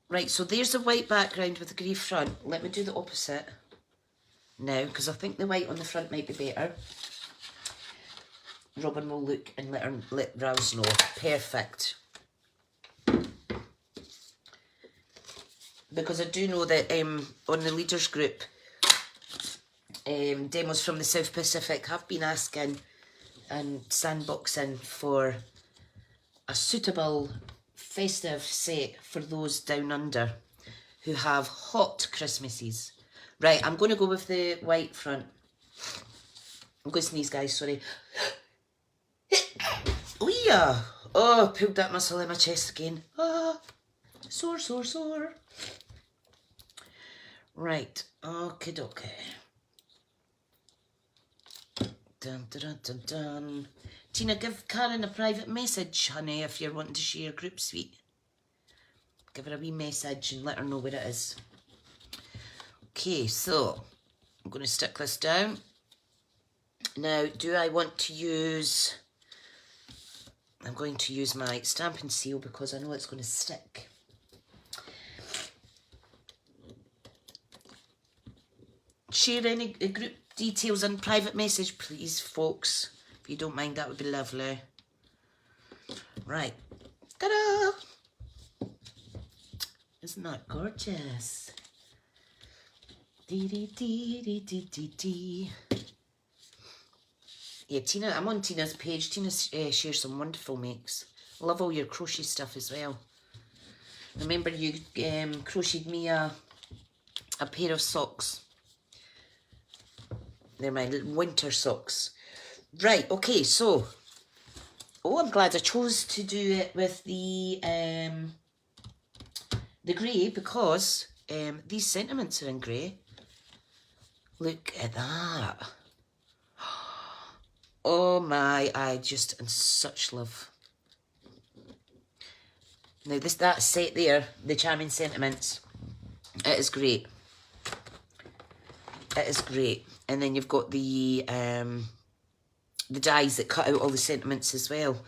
Right, so there's the white background with the grey front. Let me do the opposite now, because I think the white on the front might be better. Robin will look and let Rouse know. Perfect. Because I do know that on the leaders group, demos from the South Pacific have been asking and sandboxing for a suitable festive set for those down under who have hot Christmases. Right, I'm going to go with the white front. I'm going to sneeze, guys, sorry. Oh yeah! Oh, pulled that muscle in my chest again. Ah, sore, sore, sore. Right, okie dokie. Dun, dun, dun, dun, dun. Tina, give Karen a private message, honey, if you're wanting to share group suite. Give her a wee message and let her know where it is. Okay, so I'm going to stick this down. Now, do I want to use... I'm going to use my Stampin' Seal because I know it's going to stick. Share any group details and private message, please, folks. If you don't mind, that would be lovely. Right. Ta-da! Isn't that gorgeous? Dee-dee-dee-dee-dee-dee-dee. Yeah, Tina, I'm on Tina's page. Tina shares some wonderful makes. Love all your crochet stuff as well. Remember you crocheted me a pair of socks. They're my winter socks. Right, okay, so... Oh, I'm glad I chose to do it with the grey because these sentiments are in grey. Look at that. Oh my, I just am such love. Now that set there, the Charming Sentiments, it is great. It is great. And then you've got the dies that cut out all the sentiments as well.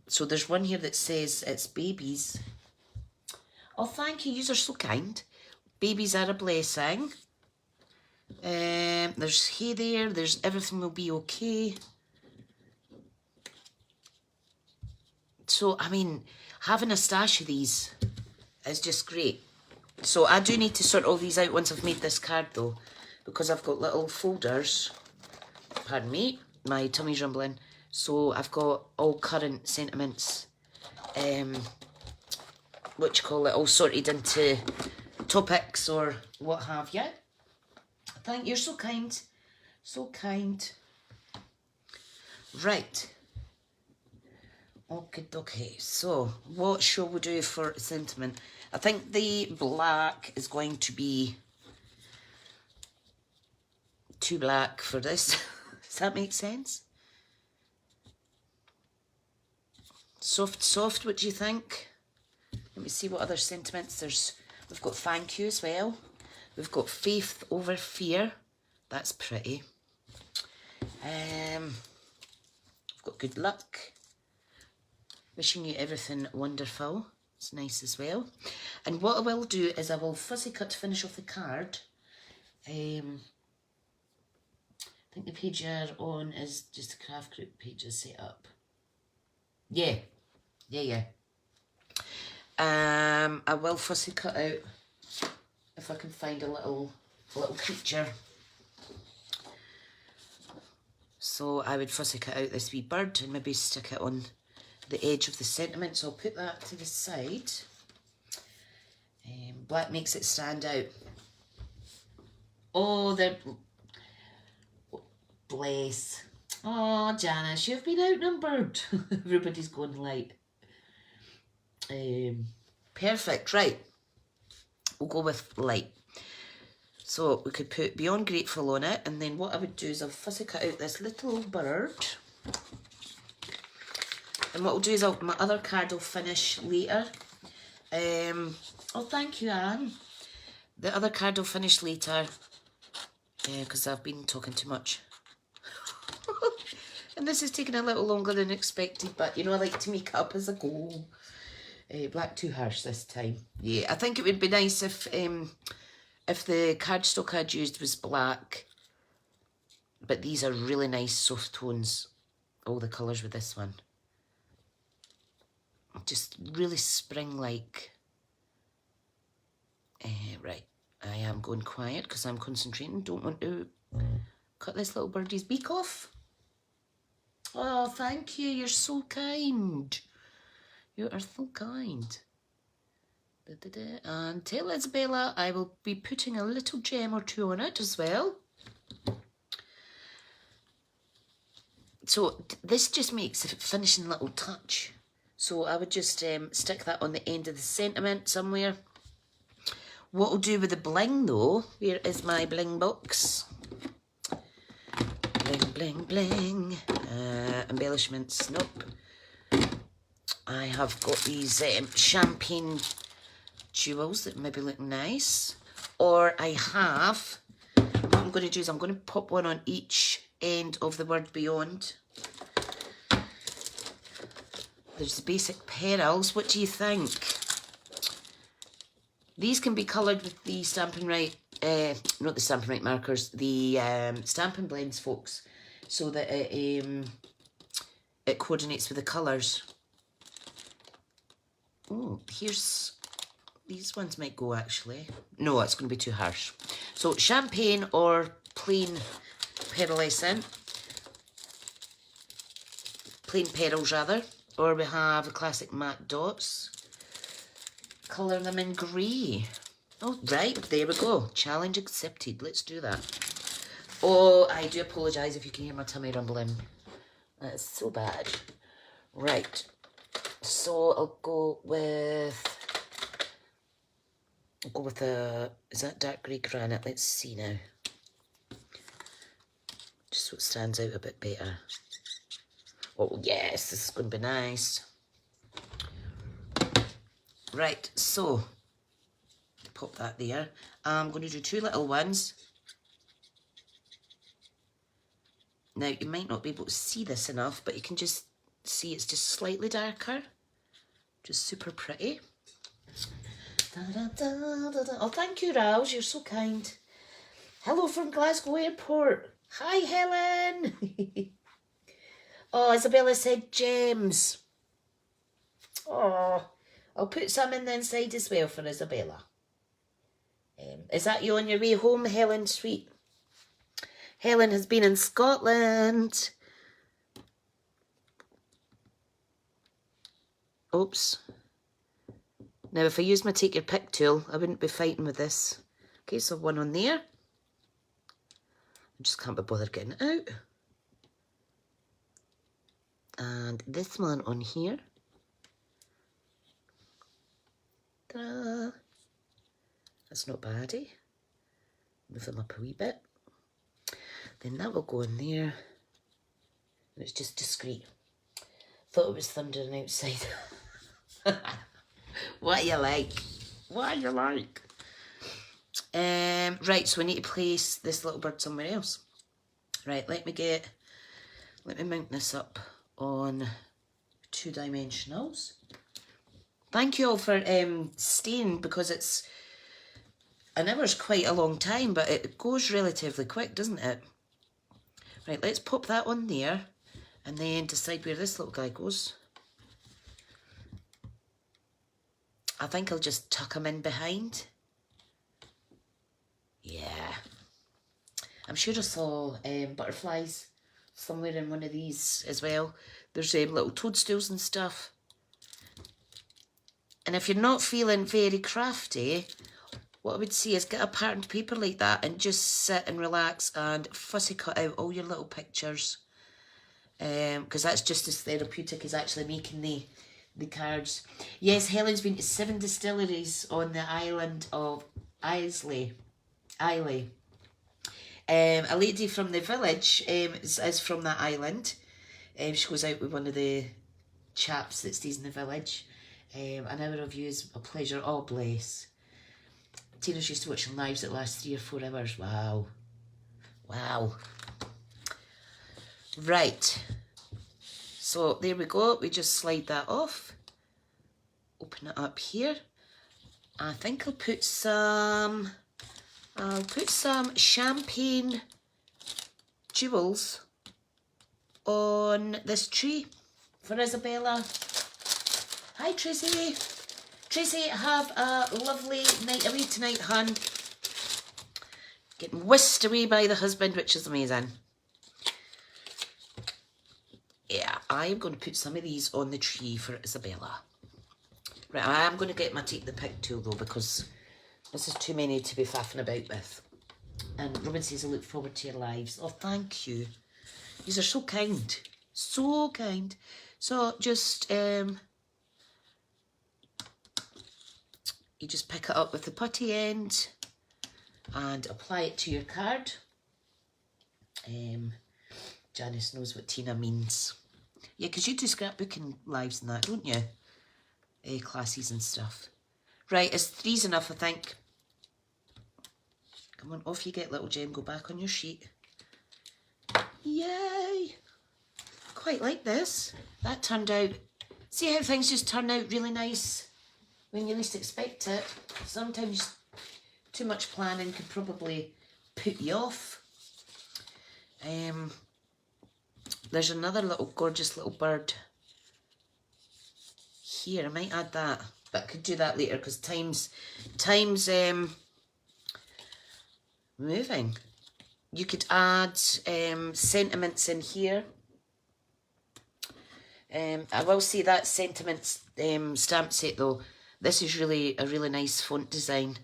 So there's one here that says it's babies. Oh, thank you. Yous are so kind. Babies are a blessing. There's hey there. There's everything will be okay. So, I mean, having a stash of these is just great. So I do need to sort all these out once I've made this card though, because I've got little folders. Pardon me, my tummy's rumbling. So I've got all current sentiments, what you call it, all sorted into topics or what have you. Thank you, you're so kind. So kind. Right. Okay, so what shall we do for sentiment? I think the black is going to be too black for this. Does that make sense? Soft, what do you think? Let me see what other sentiments there's. We've got thank you as well. We've got faith over fear. That's pretty. We've got good luck. Wishing you everything wonderful. It's nice as well. And what I will do is I will fussy cut to finish off the card. I think the page you're on is just a craft group page is set up. Yeah. I will fussy cut out if I can find a little creature. So I would fussy cut out this wee bird and maybe stick it on the edge of the sentiment. So I'll put that to the side. Black makes it stand out. Oh, they're... Bless. Oh, Janice, you've been outnumbered. Everybody's going light. Perfect, right. We'll go with light. So we could put Beyond Grateful on it, and then what I would do is I'll fussy cut out this little bird. And what I'll do is my other card will finish later. Oh, thank you, Anne. The other card will finish later because I've been talking too much. And this is taking a little longer than expected, but you know, I like to make it up as I go. Black too harsh this time. Yeah, I think it would be nice if the cardstock I'd used was black, but these are really nice soft tones, all the colours with this one. Just really spring-like. Right, I am going quiet because I'm concentrating. Don't want to cut this little birdie's beak off. Oh, thank you. You're so kind. You are so kind. And tell Isabella I will be putting a little gem or two on it as well. So this just makes a finishing little touch. So I would just stick that on the end of the sentiment somewhere. What I'll do with the bling though, where is my bling box? Bling, bling, bling. Embellishments, nope. I have got these champagne jewels that maybe look nice. Or I have, what I'm going to do is I'm going to pop one on each end of the word beyond. There's the basic pearls. What do you think? These can be coloured with the Stampin' Right, not the Stampin' Right markers, the Stampin' Blends, folks, so that it coordinates with the colours. Oh, here's, these ones might go actually. No, it's going to be too harsh. So champagne or plain pearlescent, plain pearls rather, or we have the classic matte dots. Colour them in grey. Oh, right, there we go. Challenge accepted. Let's do that. Oh, I do apologise if you can hear my tummy rumbling. That's so bad. Right. So I'll go with a, is that dark grey granite? Let's see now. Just so it stands out a bit better. Oh, yes, this is going to be nice. Right, so pop that there. I'm going to do two little ones. Now, you might not be able to see this enough, but you can just see it's just slightly darker. Just super pretty. Da, da, da, da, da. Oh, thank you, Rouse. You're so kind. Hello from Glasgow Airport. Hi, Helen. Oh, Isabella said gems. Oh, I'll put some in the inside as well for Isabella. Is that you on your way home, Helen? Sweet. Helen has been in Scotland. Oops. Now, if I use my take your pick tool, I wouldn't be fighting with this. Okay, so one on there. I just can't be bothered getting it out. And this one on here. Ta-da! That's not bad, eh? Move them up a wee bit. Then that will go in there. And it's just discreet. Thought it was thundering outside. What you like? What you like? Right, so I need to place this little bird somewhere else. Right, let me mount this up on 2-dimensionals. Thank you all for staying, because it's an hour's quite a long time, but it goes relatively quick, doesn't it? Right, let's pop that on there and then decide where this little guy goes. I think I'll just tuck him in behind. Yeah. I'm sure I saw butterflies somewhere in one of these as well. There's little toadstools and stuff. And if you're not feeling very crafty, what I would say is get a patterned paper like that and just sit and relax and fussy cut out all your little pictures. Because that's just as therapeutic as actually making the cards. Yes, Helen's been to 7 distilleries on the island of Islay. A lady from the village is from that island. She goes out with one of the chaps that stays in the village. An hour of you is a pleasure. Oh, bless. Tina's used to watching lives that last 3 or 4 hours. Wow. Wow. Right. So there we go. We just slide that off. Open it up here. I think I'll put some champagne jewels on this tree for Isabella. Hi, Tracy. Tracy, have a lovely night away tonight, hun. Getting whisked away by the husband, which is amazing. Yeah, I am going to put some of these on the tree for Isabella. Right, I am going to get my take the pick tool though, because this is too many to be faffing about with. And Robin says, I look forward to your lives. Oh, thank you. These are so kind. So kind. So just, you just pick it up with the putty end and apply it to your card. Janice knows what Tina means. Yeah, because you do scrapbooking lives and that, don't you? Classes and stuff. Right, is 3's enough, I think. Come on, off you get, little gem. Go back on your sheet. Yay! Quite like this. That turned out... See how things just turn out really nice when you least expect it? Sometimes too much planning could probably put you off. There's another little gorgeous little bird here. I might add that, but I could do that later because time's moving. You could add sentiments in here. I will say that sentiments stamp set though. This is really a really nice font design.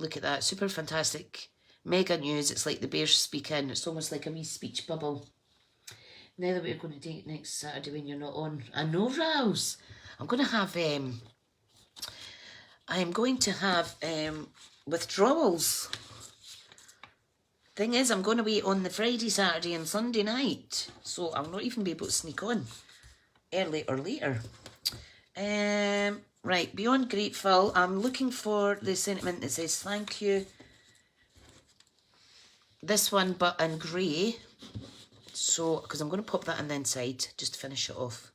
Look at that, super fantastic. Mega news. It's like the bears speaking. It's almost like a wee speech bubble. Now that we're going to date next Saturday when you're not on. I know, Rouse. I'm going to have withdrawals. Thing is, I'm going to be on the Friday, Saturday and Sunday night. So I'll not even be able to sneak on early or later. Right, beyond grateful, I'm looking for the sentiment that says thank you. This one, but in grey. So, because I'm going to pop that on the inside just to finish it off.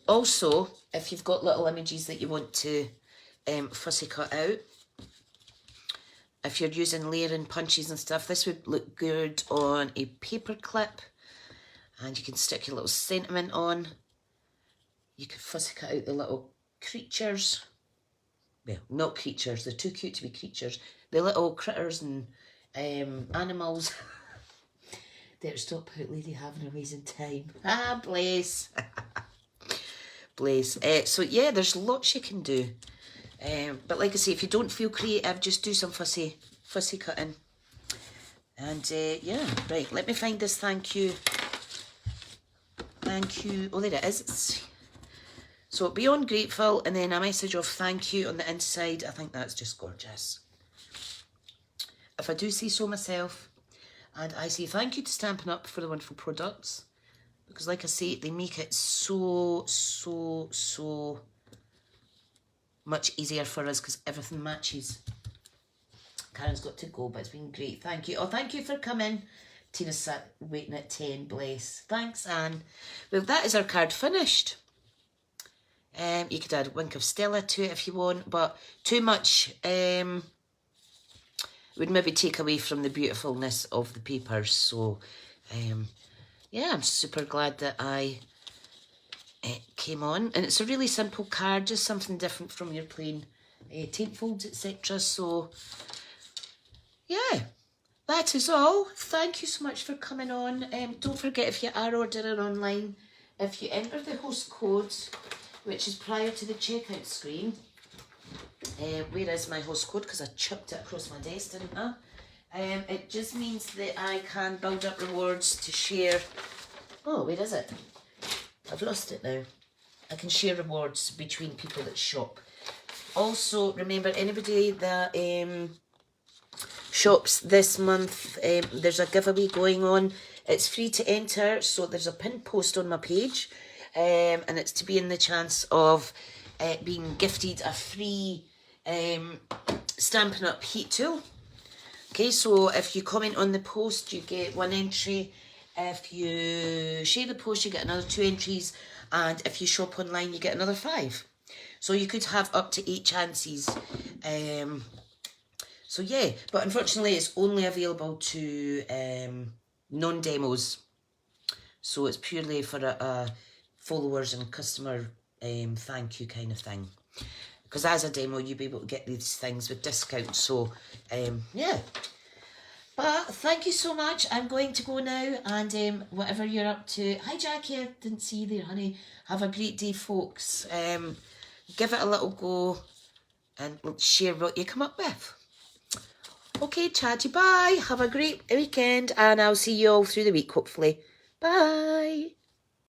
Also, if you've got little images that you want to fussy cut out, if you're using layering punches and stuff, this would look good on a paper clip. And you can stick your little sentiment on. You could fussy cut out the little creatures. Well, not creatures, they're too cute to be creatures. The little critters and animals Better stop out, lady, having an amazing time. Ah, bless. Bless. So yeah, there's lots you can do. But like I say, if you don't feel creative, just do some fussy cutting. And yeah, right, let me find this thank you. Thank you. Oh, there it is. So beyond grateful, and then a message of thank you on the inside. I think that's just gorgeous. If I do say so myself, and I say thank you to Stampin' Up for the wonderful products, because like I say, they make it so much easier for us because everything matches. Karen's got to go, but it's been great. Thank you. Oh, thank you for coming. Tina's sat waiting at 10, bless. Thanks, Anne. Well, that is our card finished. You could add a wink of Stella to it if you want, but too much would maybe take away from the beautifulness of the papers. So, yeah, I'm super glad that I came on. And it's a really simple card, just something different from your plain tape folds, etc. So, yeah, that is all. Thank you so much for coming on. Don't forget, if you are ordering online, if you enter the host code, which is prior to the checkout screen, where is my host code? Because I chucked it across my desk, didn't I? It just means that I can build up rewards to share. Oh, where is it? I've lost it now. I can share rewards between people that shop. Also, remember, anybody that shops this month, there's a giveaway going on. It's free to enter, so there's a pinned post on my page, and it's to be in the chance of being gifted a free Stampin' Up heat tool. Okay, so if you comment on the post, you get 1 entry. If you share the post, you get another 2 entries. And if you shop online, you get another 5. So you could have up to 8 chances. So yeah, but unfortunately, it's only available to non-demos. So it's purely for a followers and customer thank you kind of thing. Because as a demo, you'll be able to get these things with discounts. So, yeah. But thank you so much. I'm going to go now. And whatever you're up to. Hi, Jackie. I didn't see you there, honey. Have a great day, folks. Give it a little go. And share what you come up with. Okay, chatty. Bye. Have a great weekend. And I'll see you all through the week, hopefully. Bye.